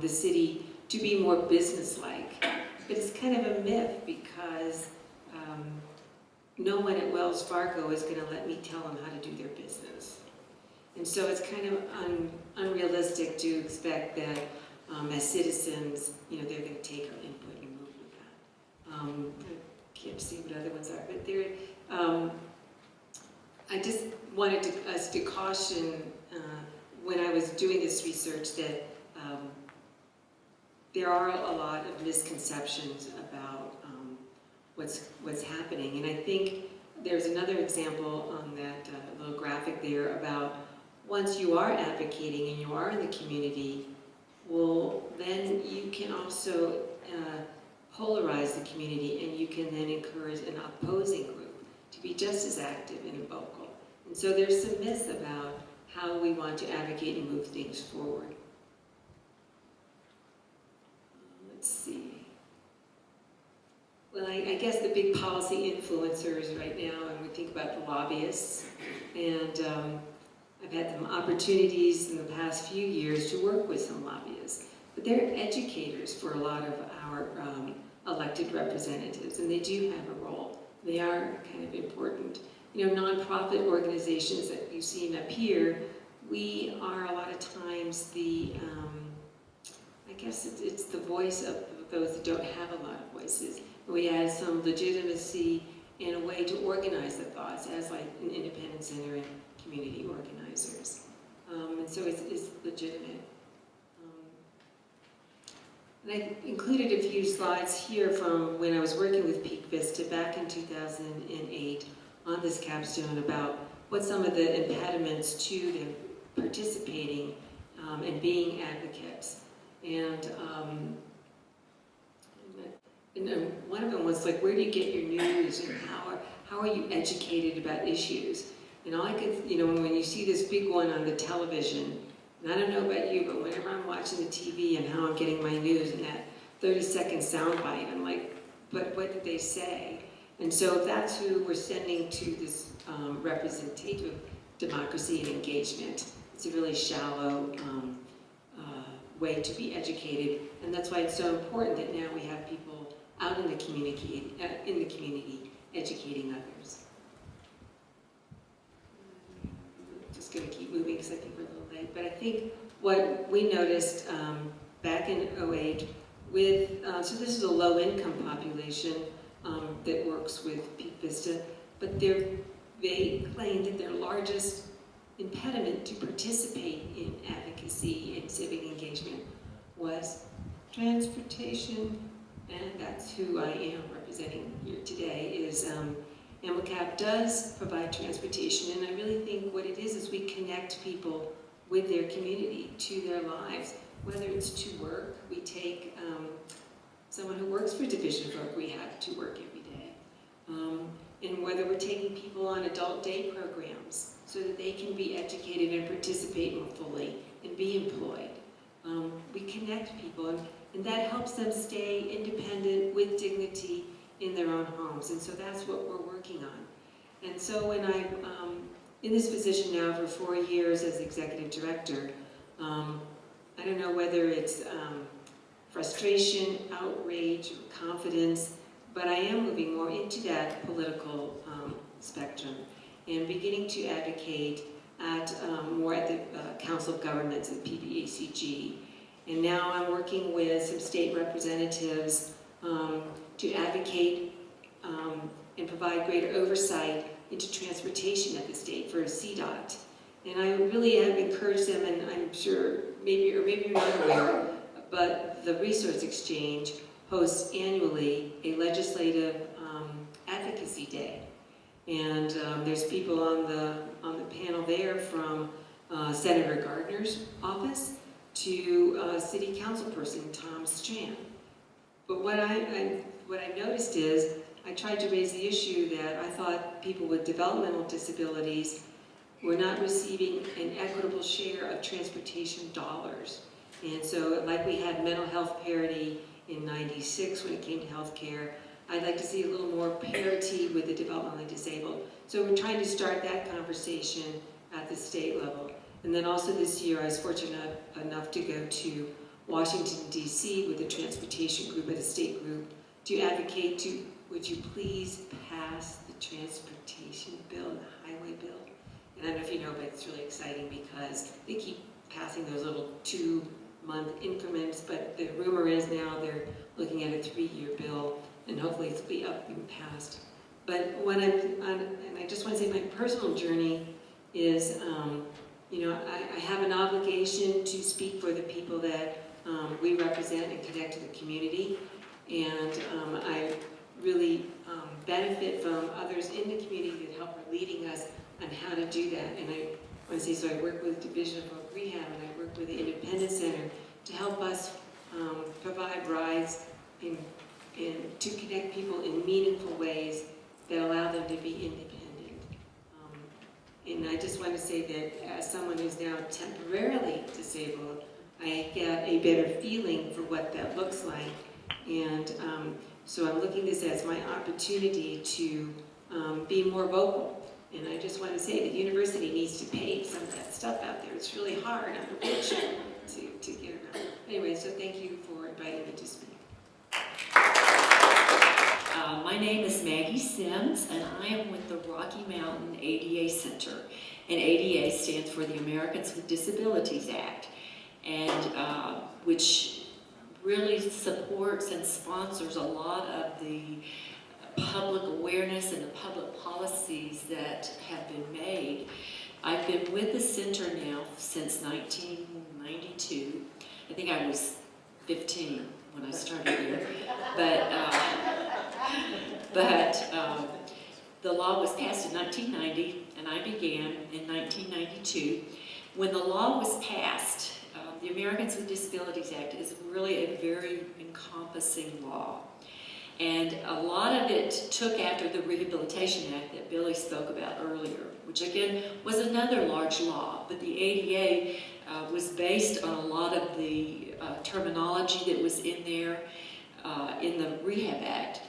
S6: the city to be more business-like. But it's kind of a myth because no one at Wells Fargo is going to let me tell them how to do their business. And so it's kind of unrealistic to expect that as citizens, they're going to take our input and move with that. I can't see what other ones are, but I just wanted us to caution when I was doing this research that there are a lot of misconceptions about what's happening. And I think there's another example on that little graphic there about once you are advocating and you are in the community, well, then you can also polarize the community, and you can then encourage an opposing group to be just as active and vocal. And so there's some myths about how we want to advocate and move things forward. Let's see. Well, I guess the big policy influencers right now, and we think about the lobbyists, and I've had some opportunities in the past few years to work with some lobbyists, but they're educators for a lot of our elected representatives, and they do have a role. They are kind of important. Nonprofit organizations that you've seen up here, we are a lot of times the, I guess it's the voice of those that don't have a lot of voices. We add some legitimacy and a way to organize the thoughts as like an independent center and community organizers. And so it's legitimate. And I included a few slides here from when I was working with Peak Vista back in 2008 on this capstone about what some of the impediments to them participating and being advocates. And one of them was like, where do you get your news, and how are you educated about issues? And all I could, when you see this big one on the television, and I don't know about you, but whenever I'm watching the TV and how I'm getting my news in that 30-second soundbite, I'm like, but what did they say? And so that's who we're sending to this representative democracy and engagement. It's a really shallow way to be educated, and that's why it's so important that now we have people out in the community educating others. I'm just going to keep moving because I think we're a little late, but I think what we noticed back in 2008 with, so this is a low-income population that works with Peak Vista, but they claim that their largest impediment to participate in advocacy and civic engagement was transportation, and that's who I am representing here today, is AMLCAP does provide transportation, and I really think what it is we connect people with their community, to their lives, whether it's to work. We take someone who works for Division of Folk Rehab to work every day, and whether we're taking people on adult day programs so that they can be educated and participate more fully and be employed. We connect people, and that helps them stay independent with dignity in their own homes, and so that's what we're working on. And so when I'm in this position now for 4 years as executive director, I don't know whether it's frustration, outrage, or confidence, but I am moving more into that political spectrum and beginning to advocate at more at the Council of Governments at PPACG. And now I'm working with some state representatives to advocate and provide greater oversight into transportation at the state for CDOT. And I really have encouraged them, and I'm sure, maybe you're not aware, but the Resource Exchange hosts annually a legislative advocacy day. And there's people on the panel there from Senator Gardner's office to City Council person Tom Strand. But what I noticed is I tried to raise the issue that I thought people with developmental disabilities were not receiving an equitable share of transportation dollars. And so like we had mental health parity in '96 when it came to healthcare, I'd like to see a little more parity with the developmentally disabled. So we're trying to start that conversation at the state level. And then also this year, I was fortunate enough to go to Washington, D.C. with a transportation group, at a state group, to advocate to, would you please pass the transportation bill and the highway bill? And I don't know if you know, but it's really exciting because they keep passing those little 2-month increments, but the rumor is now they're looking at a 3-year bill, and hopefully it's be up and passed. But when and I just want to say my personal journey is, I have an obligation to speak for the people that we represent and connect to the community, and I really benefit from others in the community that help are leading us on how to do that. And I want to say, so I work with the Division of Rehab, and I work with the Independent Center to help us provide rides and to connect people in meaningful ways that allow them to be independent. And I just want to say that as someone who's now temporarily disabled, I get a better feeling for what that looks like. And so I'm looking at this as my opportunity to be more vocal. And I just want to say the university needs to pay some of that stuff out there. It's really hard on the rich to get around. Anyway, so thank you for inviting me to speak.
S7: My name is Maggie Sims, and I am with the Rocky Mountain ADA Center. And ADA stands for the Americans with Disabilities Act, and which really supports and sponsors a lot of the public awareness and the public policies that have been made. I've been with the center now since 1992. I think I was 15 when I started here, but the law was passed in 1990, and I began in 1992. When the law was passed, the Americans with Disabilities Act is really a very encompassing law. And a lot of it took after the Rehabilitation Act that Billy spoke about earlier, which again was another large law, but the ADA was based on a lot of the terminology that was in there in the Rehab Act,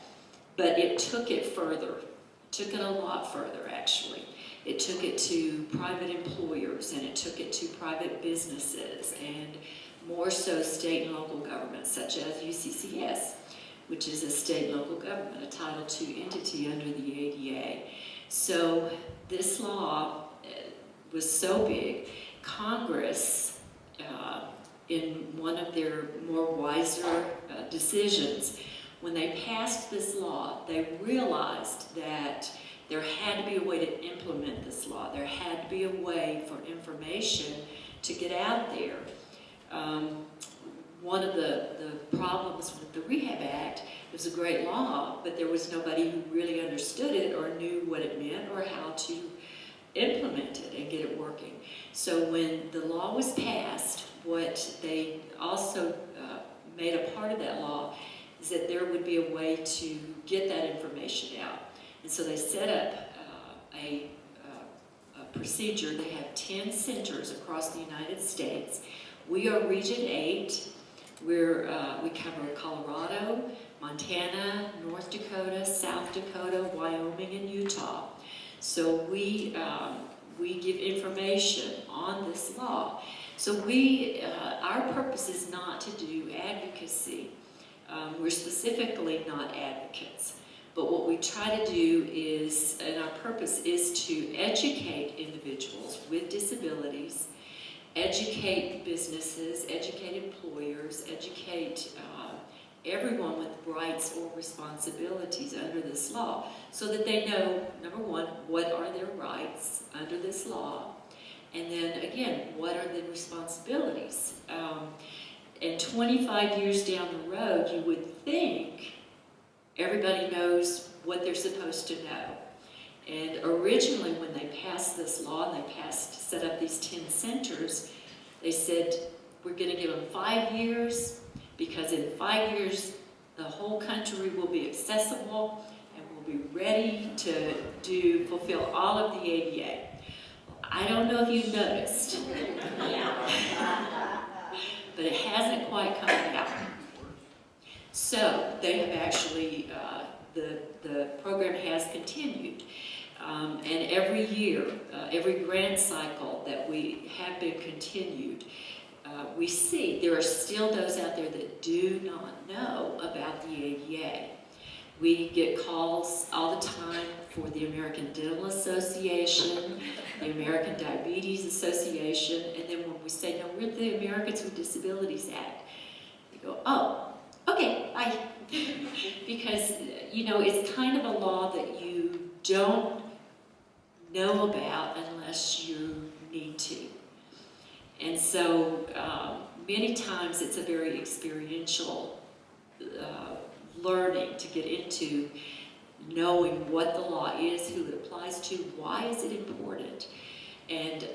S7: but it took it further. It took it a lot further, actually. It took it to private employers, and it took it to private businesses, and more so state and local governments, such as UCCS, which is a state and local government, a Title II entity under the ADA. So this law was so big, Congress, in one of their more wiser decisions, when they passed this law, they realized that there had to be a way to implement this law. There had to be a way for information to get out there. One of the problems with the Rehab Act, it was a great law, but there was nobody who really understood it or knew what it meant or how to implement it and get it working. So when the law was passed, what they also made a part of that law is that there would be a way to get that information out. And so they set up a procedure. They have 10 centers across the United States. We are Region 8. We cover Colorado, Montana, North Dakota, South Dakota, Wyoming, and Utah. So we give information on this law. So our purpose is not to do advocacy. We're specifically not advocates. But what we try to do is, and our purpose is to educate individuals with disabilities, educate businesses, educate employers, educate everyone with rights or responsibilities under this law, so that they know, number one, what are their rights under this law, and then again, what are the responsibilities. And 25 years down the road, you would think everybody knows what they're supposed to know. And originally, when they passed this law and they set up these 10 centers, they said, we're going to give them 5 years, because in 5 years, the whole country will be accessible and will be ready to fulfill all of the ADA. I don't know if you've noticed, but it hasn't quite come out. So they have actually, the program has continued. And every year, every grant cycle that we have been continued, we see there are still those out there that do not know about the ADA. We get calls all the time for the American Dental Association, the American Diabetes Association, and then when we say, no, we're the Americans with Disabilities Act, they go, oh, okay, bye. Because, you know, it's kind of a law that you don't know about unless you need to. And so many times it's a very experiential learning to get into knowing what the law is, who it applies to, why is it important. And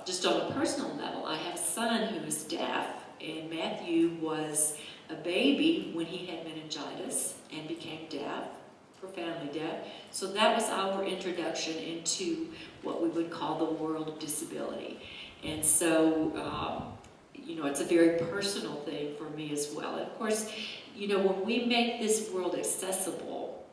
S7: just on a personal level, I have a son who is deaf, and Matthew was a baby when he had meningitis and became deaf, profoundly deaf. So that was our introduction into what we would call the world of disability. And so, you know, it's a very personal thing for me as well. And of course, you know, when we make this world accessible,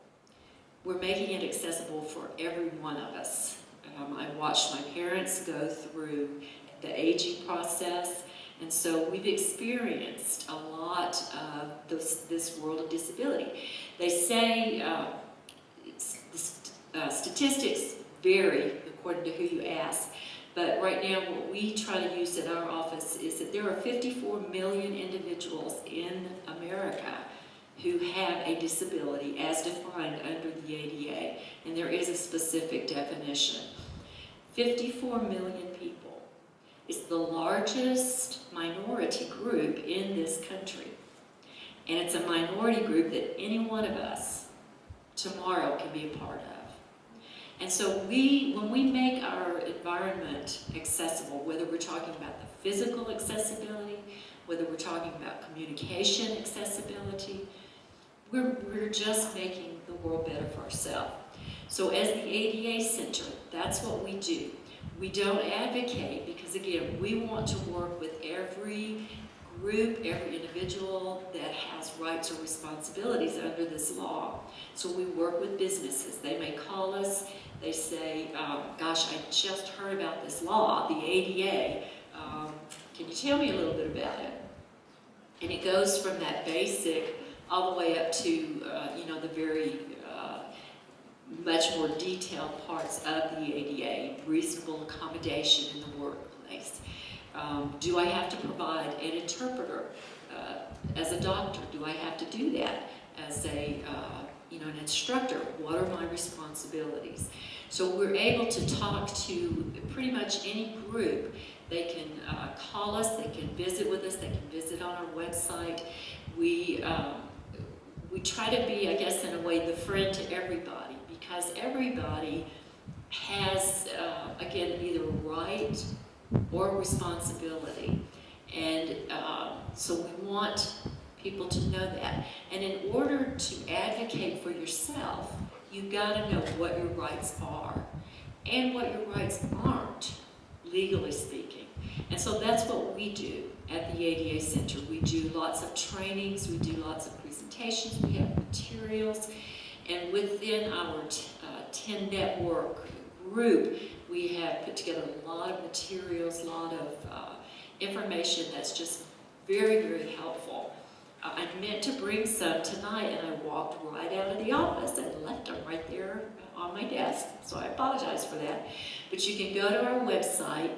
S7: we're making it accessible for every one of us. I watched my parents go through the aging process, and so we've experienced a lot of this world of disability. They say statistics vary according to who you ask, but right now what we try to use at our office is that there are 54 million individuals in America who have a disability as defined under the ADA, and there is a specific definition. 54 million people. It's the largest minority group in this country. And it's a minority group that any one of us tomorrow can be a part of. And so when we make our environment accessible, whether we're talking about the physical accessibility, whether we're talking about communication accessibility, we're just making the world better for ourselves. So as the ADA Center, that's what we do. We don't advocate because, again, we want to work with every group, every individual that has rights or responsibilities under this law. So we work with businesses. They may call us, they say, gosh, I just heard about this law, the ADA. Can you tell me a little bit about it? And it goes from that basic all the way up to, you know, the very much more detailed parts of the ADA, reasonable accommodation in the workplace. Do I have to provide an interpreter as a doctor? Do I have to do that as a, you know, an instructor? What are my responsibilities? So we're able to talk to pretty much any group. They can call us, they can visit with us, they can visit on our website. We try to be, I guess, in a way, the friend to everybody, because everybody has, again, either a right or a responsibility. And so we want people to know that. And in order to advocate for yourself, you've got to know what your rights are and what your rights aren't, legally speaking. And so that's what we do at the ADA Center. We do lots of trainings, we do lots of presentations, we have materials, and within our 10 network group, we have put together a lot of materials, a lot of information that's just very, very helpful. I meant to bring some tonight, and I walked right out of the office and left them right there on my desk, so I apologize for that. But you can go to our website.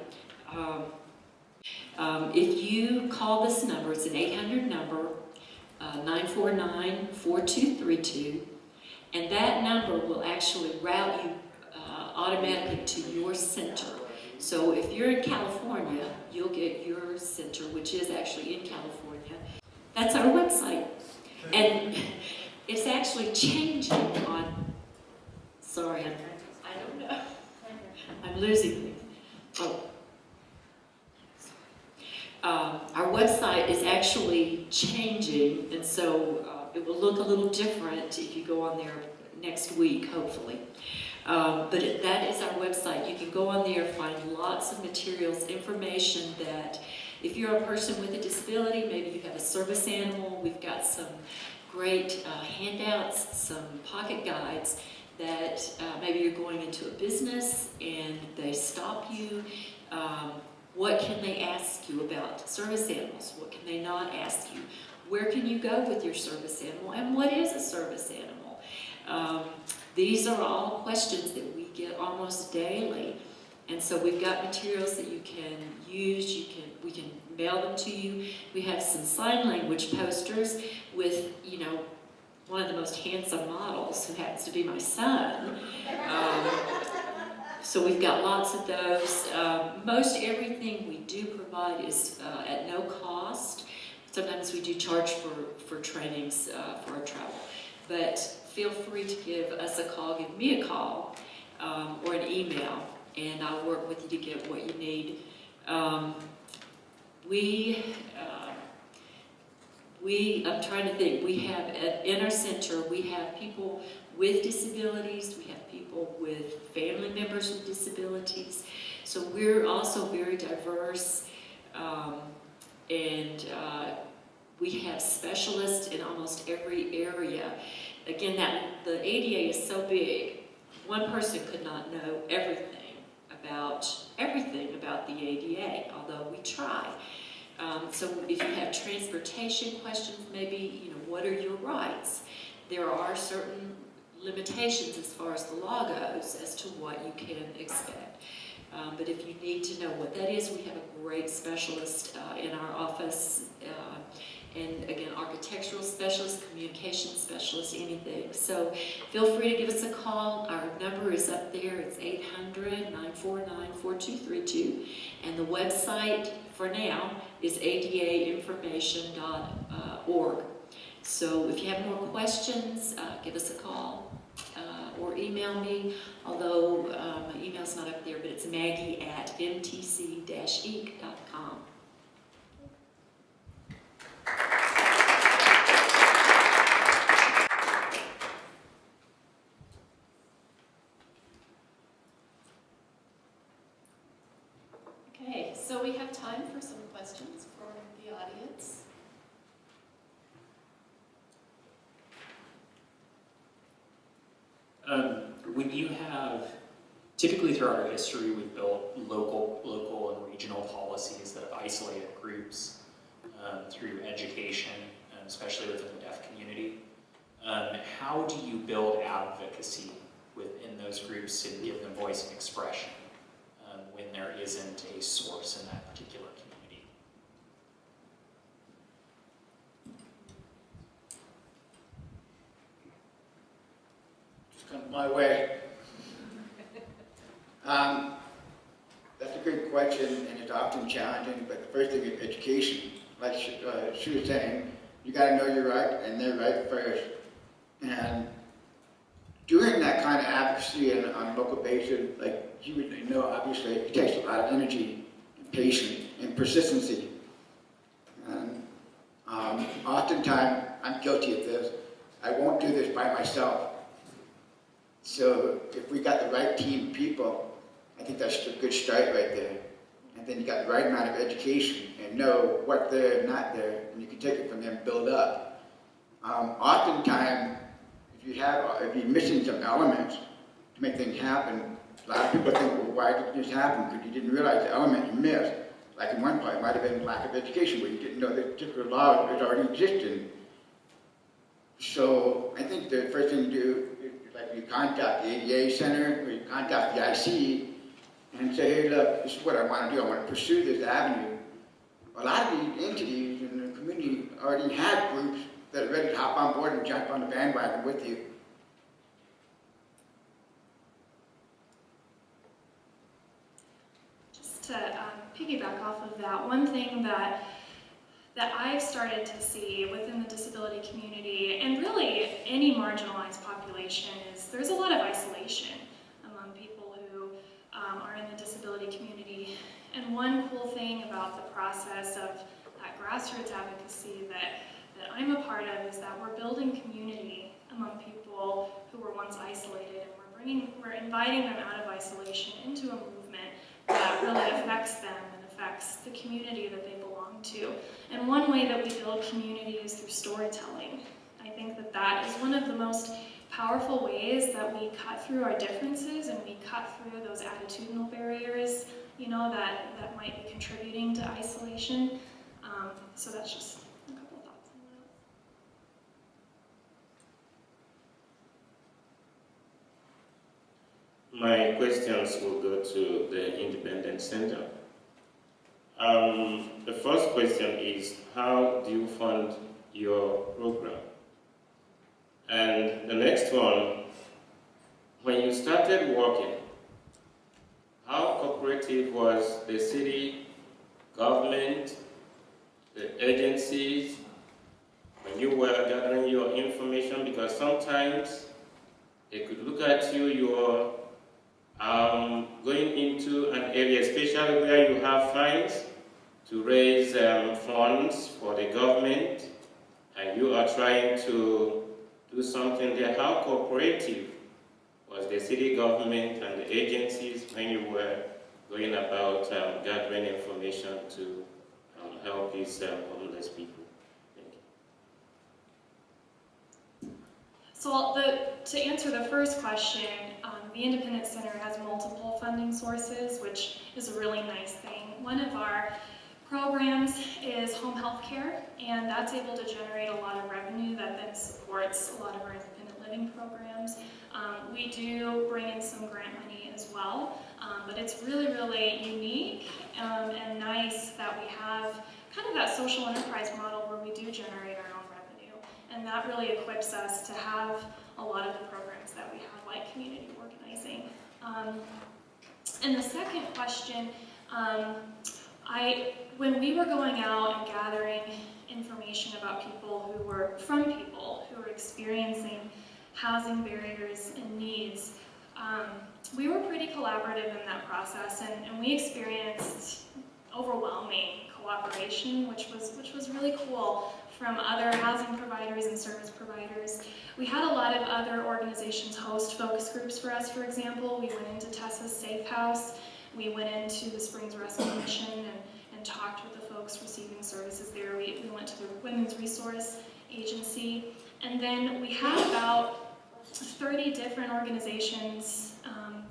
S7: If you call this number, it's an 800 number, 949-4232, and that number will actually route you automatically to your center. So if you're in California, you'll get your center, which is actually in California. That's our website. And it's actually changing on, sorry, I don't know. I'm losing things. Oh. Our website is actually changing, and so it will look a little different if you go on there next week, hopefully. But that is our website. You can go on there, find lots of materials, information that If you're a person with a disability, maybe you have a service animal, we've got some great handouts, some pocket guides that maybe you're going into a business and they stop you. What can they ask you about service animals? What can they not ask you? Where can you go with your service animal? And what is a service animal? These are all questions that we get almost daily. And so we've got materials that you can use. We can mail them to you. We have some sign language posters with, you know, one of the most handsome models, who happens to be my son. So we've got lots of those. Most everything we do provide is at no cost. Sometimes we do charge for trainings for our travel. But feel free to give us a call, give me a call, or an email, and I'll work with you to get what you need. I'm trying to think, we have, in our center, we have people with disabilities, we have people with family members with disabilities. So we're also very diverse, and we have specialists in almost every area. Again, the ADA is so big, one person could not know everything about the ADA, although we try. So if you have transportation questions, maybe, you know, what are your rights? There are certain limitations as far as the law goes as to what you can expect. But if you need to know what that is, we have a great specialist in our office. And again, architectural specialist, communication specialist, anything. So feel free to give us a call. Our number is up there. It's 800-949-4232. And the website for now is adainformation.org. So if you have more questions, give us a call or email me, although my email's not up there, but it's maggie@mtc-inc.com.
S1: Okay, so we have time for some questions for the audience.
S8: When you have, typically throughout our history, we've built local and regional policies that have isolated groups through education, especially within the deaf community. How do you build advocacy within those groups and give them voice and expression when there isn't a source in that particular community?
S2: Just come my way. That's a good question, and it's often challenging, but the first thing is education. Like she was saying, you got to know your right and their right first. And doing that kind of advocacy on a local basis, like you would know, obviously, it takes a lot of energy, and patience, and persistency. And oftentimes, I'm guilty of this. I won't do this by myself. So if we got the right team of people, I think that's a good start right there. And then you got the right amount of education and know what there and not there, and you can take it from there and build up. Oftentimes, if you're missing some elements to make things happen, a lot of people think, well, why did this happen? Because you didn't realize the element you missed. Like in one part, it might have been lack of education, where you didn't know that particular law was already existing. So I think the first thing to do is like you contact the ADA Center, or you contact the IC, and say, hey, look, this is what I want to do. I want to pursue this avenue. A lot of these entities in the community already have groups that are ready to hop on board and jump on the bandwagon with you.
S3: Just to piggyback off of that, one thing that I've started to see within the disability community, and really any marginalized population, is there's a lot of isolation among people who are in the disability community. And one cool thing about the process of that grassroots advocacy that I'm a part of is that we're building community among people who were once isolated, and we're inviting them out of isolation into a movement that really affects them and affects the community that they belong to. And one way that we build community is through storytelling. I think that that is one of the most powerful ways that we cut through our differences and we cut through those attitudinal barriers, you know, that might be contributing to isolation. So that's just a couple of thoughts on that.
S9: My questions will go to the Independent Center. The first question is, how do you fund your program? And the next one, when you started working, how cooperative was the city, government, the agencies, when you were gathering your information? Because sometimes they could look at you, you're going into an area, especially where you have funds to raise funds for the government, and you are trying to do something there. How cooperative was the city government and the agencies when you were going about gathering information to help these homeless people? Thank you.
S3: So to answer the first question, the Independent Center has multiple funding sources, which is a really nice thing. One of our programs is home health care, and that's able to generate a lot of revenue that then supports a lot of our independent living programs. We do bring in some grant money as well, but it's really, really unique and nice that we have kind of that social enterprise model where we do generate our own revenue, and that really equips us to have a lot of the programs that we have, like community organizing. And the second question, when we were going out and gathering information about people who were experiencing housing barriers and needs, we were pretty collaborative in that process, and we experienced overwhelming cooperation, which was really cool, from other housing providers and service providers. We had a lot of other organizations host focus groups for us. For example, we went into Tessa's Safe House, we went into the Springs Rescue Mission and talked with the folks receiving services there. We went to the Women's Resource Agency, and then we had about 30 different organizations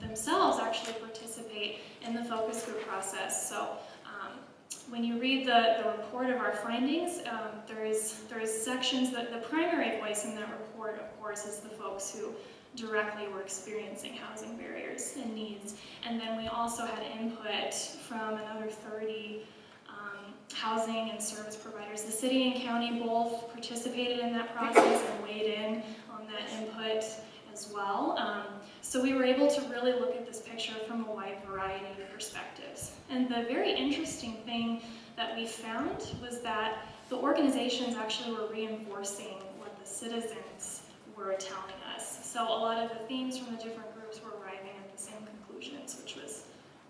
S3: themselves actually participate in the focus group process. So when you read the report of our findings, there is sections that the primary voice in that report, of course, is the folks who directly were experiencing housing barriers and needs. And then we also had input from another 30 housing and service providers. The city and county both participated in that process and weighed in on that input as well. So we were able to really look at this picture from a wide variety of perspectives. And the very interesting thing that we found was that the organizations actually were reinforcing what the citizens were telling us. So a lot of the themes from the different groups were arriving at the same conclusions, which was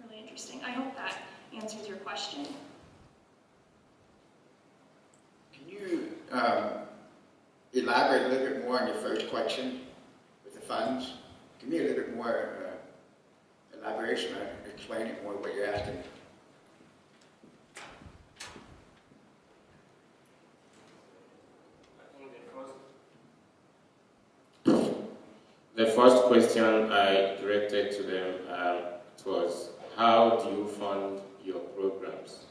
S3: really interesting. I hope that answers your question.
S2: Can you elaborate a little bit more on your first question with the funds? Give me a little bit more elaboration on it, explain it more what you're asking.
S9: The first question I directed to them was, how do you fund your programs?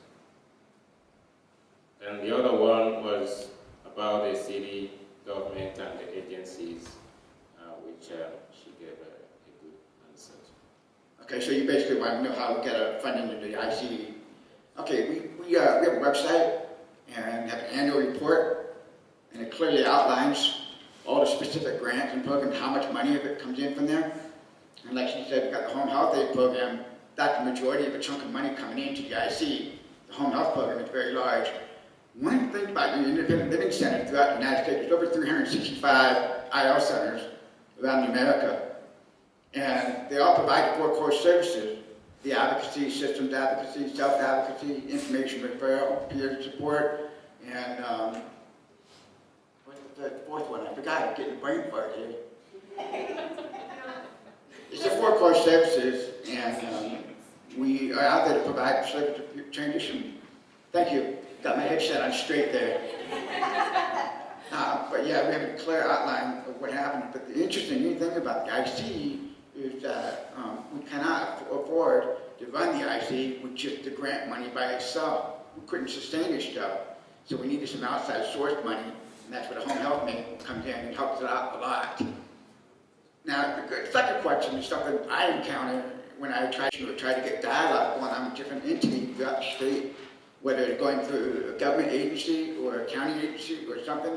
S9: And the other one was about the city, government, and the agencies, which she gave a good answer to.
S2: Okay, so you basically want to know how we get our funding into the ICD. Okay, we have a website and have an annual report, and it clearly outlines all the specific grants and programs, how much money of it comes in from there. And like she said, we've got the home health aid program. That's the majority of a chunk of money coming into the IC. The home health program is very large. One of the things about the independent living centers throughout the United States, there's over 365 IL centers around America. And they all provide 4 core services: the advocacy, systems advocacy, self-advocacy, information referral, peer support, and what's the fourth one? I forgot. I'm getting a brain fart here. It's the 4 core services, and we are out there to provide service to transition. Thank you. Got my headset on straight there. But yeah, we have a clear outline of what happened. But the interesting thing about the IC is that we cannot afford to run the IC with just the grant money by itself. We couldn't sustain this stuff. So we needed some outside source money, and that's where the home health manual comes in and helps it out a lot. Now, the second question is something I encounter when I try to get dialogue going on with different entities throughout the state, whether it's going through a government agency or a county agency or something,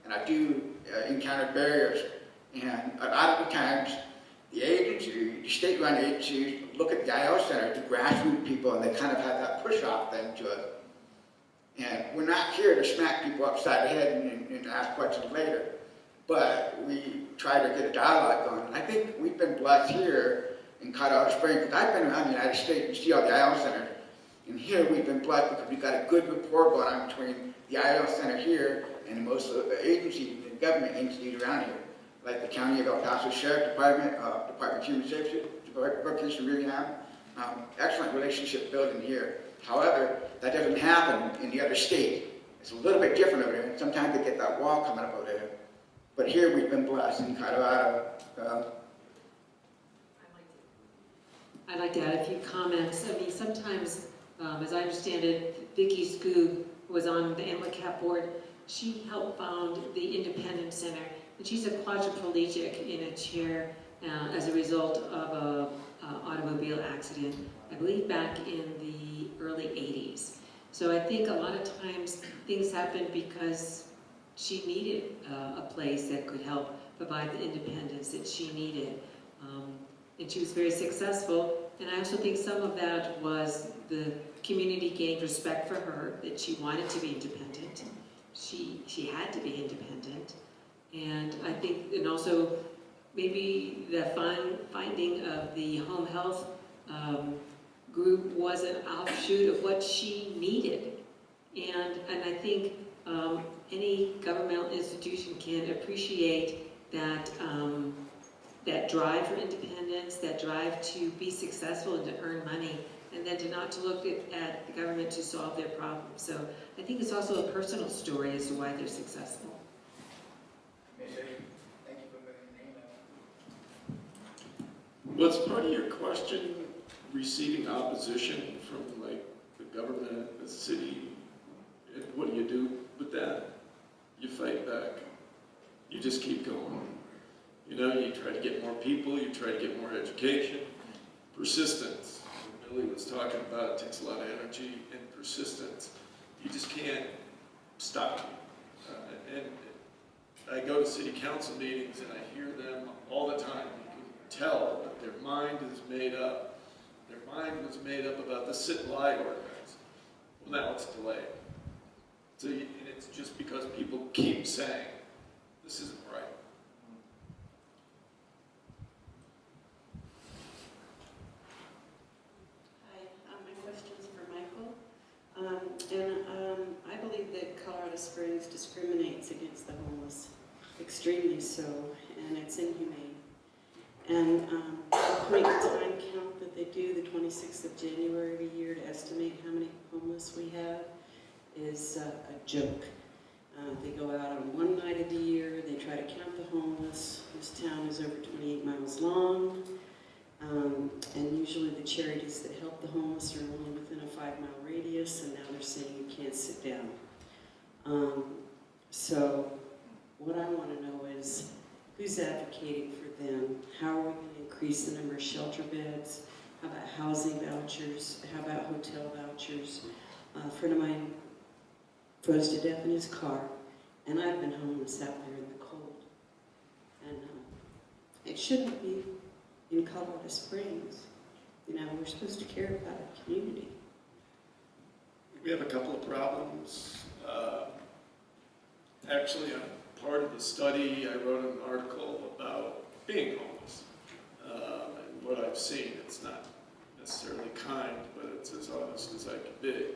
S2: and I do encounter barriers. And a lot of the times, the agency, the state-run agencies, look at the IL Center, the grassroots people, and they kind of have that push-off thing to it. And we're not here to smack people upside the head and ask questions later, but we try to get a dialogue going. And I think we've been blessed here in Colorado Springs, because I've been around the United States and see all the IL centers, and here we've been blessed because we've got a good rapport going on between the IL Center here and most of the agencies and government entities around here, like the County of El Paso Sheriff Department, Department of Human Services, Department of Rehab. Excellent relationship building here. However, that doesn't happen in the other state. It's a little bit different over there, and sometimes they get that wall coming up over there. But here we've been blessed in Colorado.
S6: I'd like to add a few comments. I mean, sometimes, as I understand it, Vicki Skoog was on the NLCAP board. She helped found the Independence Center, and she's a quadriplegic in a chair as a result of an automobile accident, I believe back in the early 80s. So I think a lot of times things happen because she needed a place that could help provide the independence that she needed. And she was very successful. And I also think some of that was the community gained respect for her, that she wanted to be independent. She had to be independent. And I think, and also maybe the finding of the home health group was an offshoot of what she needed. And I think any governmental institution can appreciate that that drive for independence, that drive to be successful and to earn money, and then to not to look at the government to solve their problems. So I think it's also a personal story as to why they're successful.
S2: Thank you for bringing the name up.
S4: Was part of your question receiving opposition from like the government, the city? And what do you do with that? You fight back. You just keep going. You know, you try to get more people, you try to get more education. Persistence. Billy was talking about it takes a lot of energy and persistence. You just can't stop. And I go to city council meetings and I hear them all the time. You can tell that their mind is made up. Their mind was made up about the sit-and-lie ordinance. Well, now it's delayed. So and it's just because people keep saying, this isn't right.
S10: Hi, my question's for Michael. I believe that Colorado Springs discriminates against the homeless, extremely so, and it's inhumane. And the point-in-time count that they do, the 26th of January every year, to estimate how many homeless we have, is a joke. They go out on one night of the year, they try to count the homeless. This town is over 28 miles long, and usually the charities that help the homeless are only within a 5-mile radius, and now they're saying you can't sit down. So what I want to know is, who's advocating for them? How are we going to increase the number of shelter beds? How about housing vouchers? How about hotel vouchers? A friend of mine froze to death in his car, and I've been homeless out there in the cold. And it shouldn't be in Colorado Springs. You know, we're supposed to care about our community.
S4: We have a couple of problems. Actually, I'm part of the study. I wrote an article about being homeless. And what I've seen, it's not necessarily kind, but it's as honest as I can be.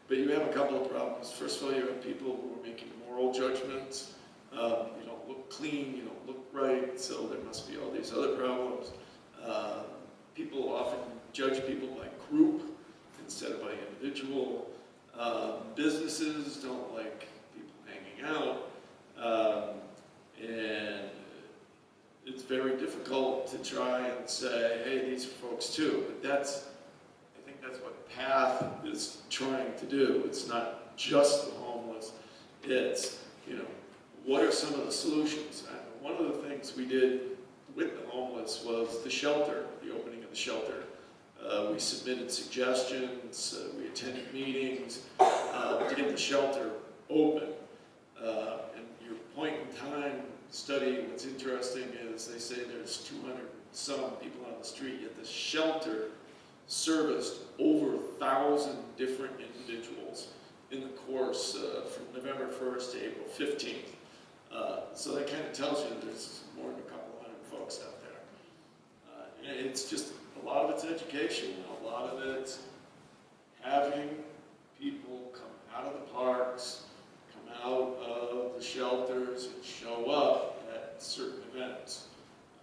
S4: But you have a couple of problems. First of all, you have people who are making moral judgments. You don't look clean, you don't look right, so there must be all these other problems. People often judge people by group. businesses don't like people hanging out, and it's very difficult to try and say, hey, these are folks too. But I think that's what PATH is trying to do. It's not just the homeless. It's, what are some of the solutions? One of the things we did with the homeless was the shelter, the opening of the shelter. We submitted suggestions, we attended meetings to get the shelter open. And your point in time study, what's interesting is they say there's 200 some people on the street, yet the shelter serviced over 1,000 different individuals in the course from November 1st to April 15th. So that kind of tells you there's more than a couple hundred folks out there. And it's just, a lot of it's education, a lot of it's having people come out of the parks, come out of the shelters and show up at certain events.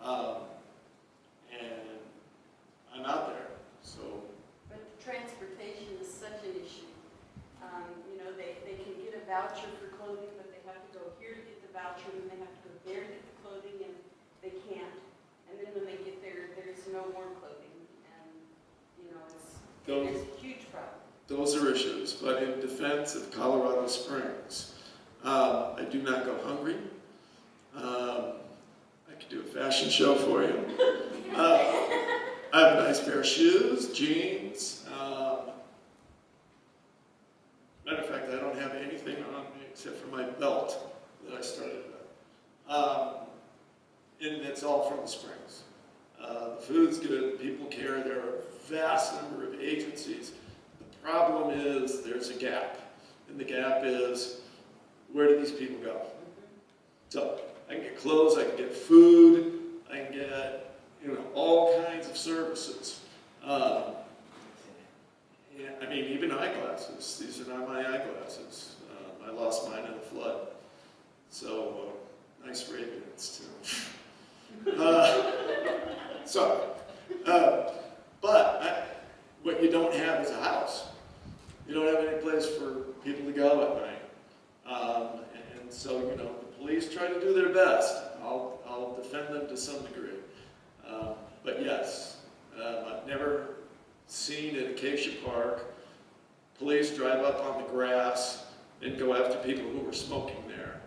S4: And I'm out there, so.
S10: But transportation is such an issue. They can get a voucher for clothing, but they have to go here to get the voucher, and they have to go there to get the clothing, and they can't. And then when they get there, there's no more clothing, and it's a huge problem.
S4: Those are issues, but in defense of Colorado Springs, I do not go hungry. I could do a fashion show for you. I have a nice pair of shoes, jeans. Matter of fact, I don't have anything on me except for my belt that I started with. And it's all from the Springs. The food's good, people care, there are a vast number of agencies. The problem is there's a gap. And the gap is, where do these people go? So I can get clothes, I can get food, I can get all kinds of services. Even eyeglasses. These are not my eyeglasses. I lost mine in a flood. So nice Ray-Bans too. But what you don't have is a house. You don't have any place for people to go at night. And so, the police try to do their best. I'll defend them to some degree. But yes, I've never seen at Acacia Park police drive up on the grass and go after people who were smoking there.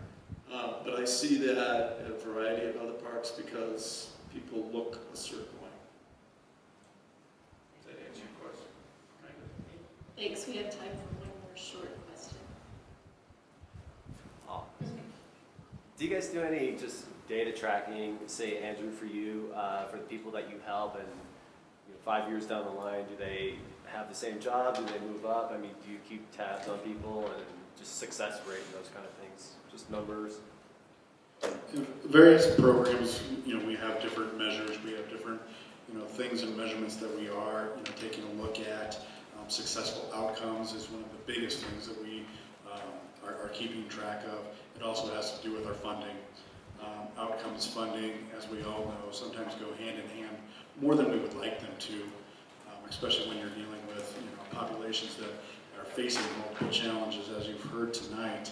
S4: But I see that at a variety of other parks because people look a certain way. Does that answer your question? Kind of.
S1: Thanks, we have time for one more short question.
S11: Do you guys do any just data tracking, say Andrew, for you, for the people that you help, and 5 years down the line, do they have the same job? Do they move up? Do you keep tabs on people and just success rate and those kind of things? Just numbers?
S5: In various programs, we have different measures. We have different, things and measurements that we are, taking a look at. Successful outcomes is one of the biggest things that we are keeping track of. It also has to do with our funding. Outcomes funding, as we all know, sometimes go hand in hand more than we would like them to, especially when you're dealing with populations that are facing multiple challenges, as you've heard tonight.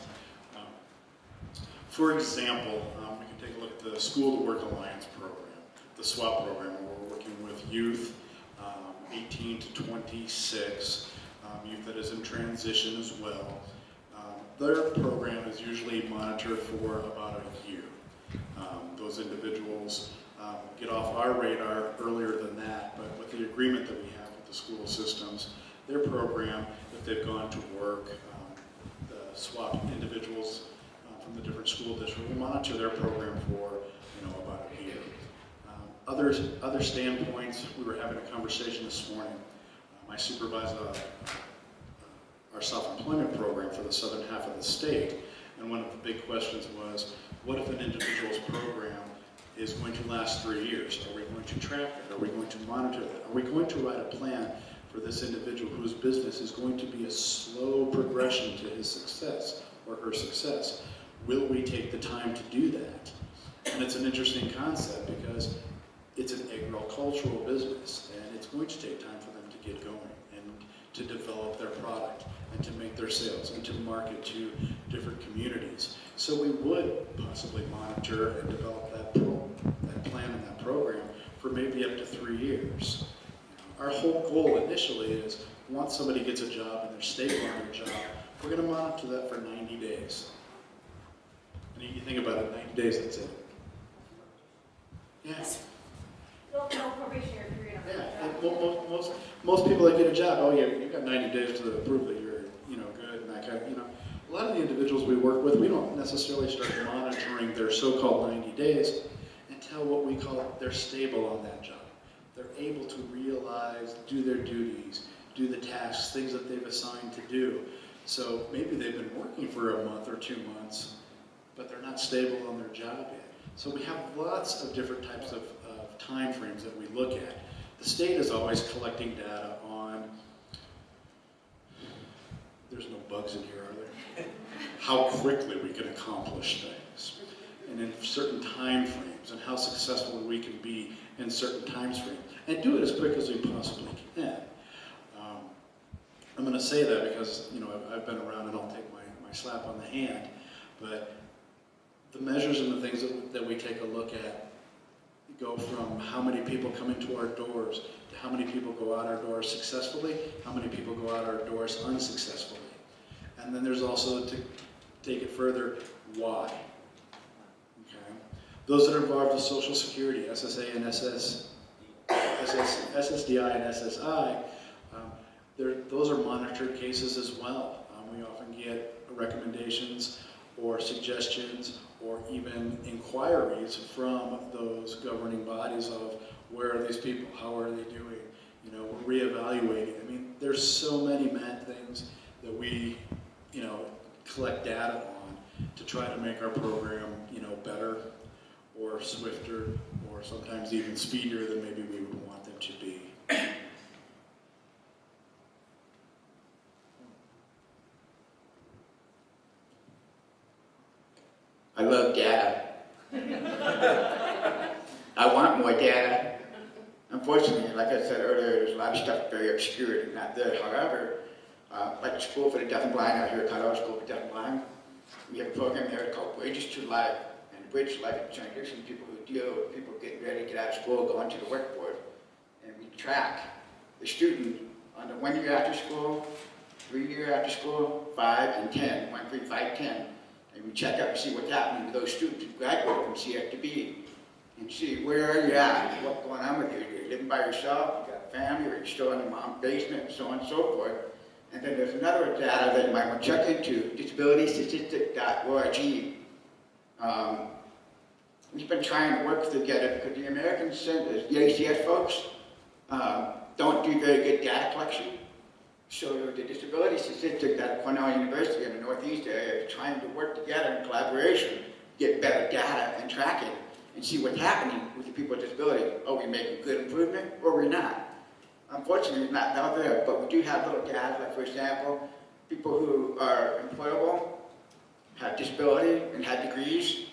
S5: For example, we can take a look at the School to Work Alliance program, the SWAP program, where we're working with youth 18 to 26, youth that is in transition as well. Their program is usually monitored for about a year. Those individuals get off our radar earlier than that, but with the agreement that we have with the school systems, their program, if they've gone to work, the SWAP individuals from the different school districts will monitor their program for about a year. Other standpoints, we were having a conversation this morning. I supervise our self-employment program for the southern half of the state, and one of the big questions was, what if an individual's program is going to last 3 years? Are we going to track it? Are we going to monitor that? Are we going to write a plan for this individual whose business is going to be a slow progression to his success or her success? Will we take the time to do that? And it's an interesting concept because it's an agricultural business, and it's going to take time for them to get going and to develop their product and and to make their sales and to market to different communities. So we would possibly monitor and develop that plan and that program for maybe up to 3 years. Our whole goal initially is once somebody gets a job and they're stable on their job, we're going to monitor that for 90 days. And you think about it, 90 days, that's it. Yes.
S3: No probationary period.
S5: Yeah, most people that get a job, oh yeah, you've got 90 days to prove that you're, good and that kind of, A lot of the individuals we work with, we don't necessarily start monitoring their so-called 90 days until what we call they're stable on that job. They're able to realize, do their duties, do the tasks, things that they've assigned to do. So maybe they've been working for a month or 2 months, but they're not stable on their job yet. So we have lots of different types of time frames that we look at. The state is always collecting data on, there's no bugs in here, are there? How quickly we can accomplish things, and in certain time frames, and how successful we can be in certain time frames, and do it as quick as we possibly can. I'm going to say that because, I've been around and I'll take my slap on the hand, but the measures and the things that we take a look at go from how many people come into our doors to how many people go out our doors successfully, how many people go out our doors unsuccessfully. And then there's also, to take it further, why. Okay? Those that are involved with Social Security, SSA and SSDI and SSI, those are monitored cases as well. We often get recommendations or suggestions or even inquiries from those governing bodies of where are these people, how are they doing, we're reevaluating. I mean, there's so many mad things that we, collect data on to try to make our program, better or swifter or sometimes even speedier than maybe we would want them to be.
S2: I love data. I want more data. Unfortunately, like I said earlier, there's a lot of stuff very obscure and not there. However, like the School for the Deaf and Blind out here at Colorado School for the Deaf and Blind, we have a program there called Bridges to Life. And Bridges to Life is trying to do some people who deal with people getting ready to get out of school, go into the workforce. And we track the student on the 1 year after school, 3 year after school, 5 and 10, 1, 3, 5, 10. And we check out and see what's happening with those students who graduated from CFTB and see where are you at, what's going on with you. You're living by yourself, you got family, or you're still in your mom's basement, and so on and so forth. And then there's another data that you might want to check into, disabilitystatistic.org. We've been trying to work together because the American Centers, the ACS folks, don't do very good data collection. So the disability statistics at Cornell University in the Northeast area is trying to work together in collaboration, get better data and track it, and see what's happening with the people with disabilities. Are we making good improvement or are we not? Unfortunately, it's not out there, but we do have little data, like for example, people who are employable, have disability, and have degrees,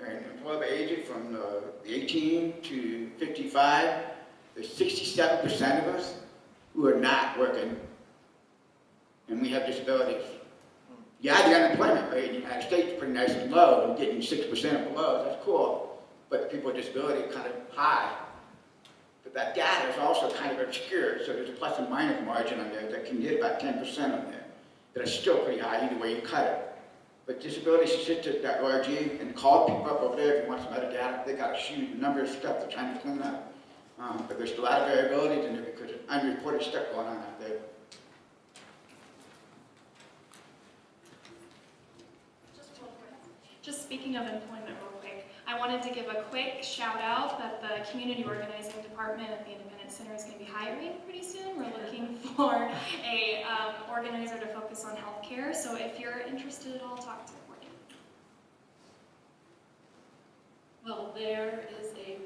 S2: and employable ages from the 18 to 55. There's 67% of us who are not working, and we have disabilities. Yeah, the unemployment rate in the United States is pretty nice and low, and getting 6% or below, that's cool. But people with disability are kind of high. But that data is also kind of obscure, so there's a plus and minus margin on there that can get about 10% on there. That is still pretty high either way you cut it. But disabilitystatistic.org, and call people up over there if you want some other data. They got a huge number of stuff they're trying to clean up. But there's a lot of variability in there because there's unreported stuff going on out there.
S3: Just speaking of employment real quick, I wanted to give a quick shout out that the community organizing department at the Independence Center is going to be hiring pretty soon. We're looking for a organizer to focus on healthcare, so if you're interested at all, talk to Courtney.
S1: Well, there is a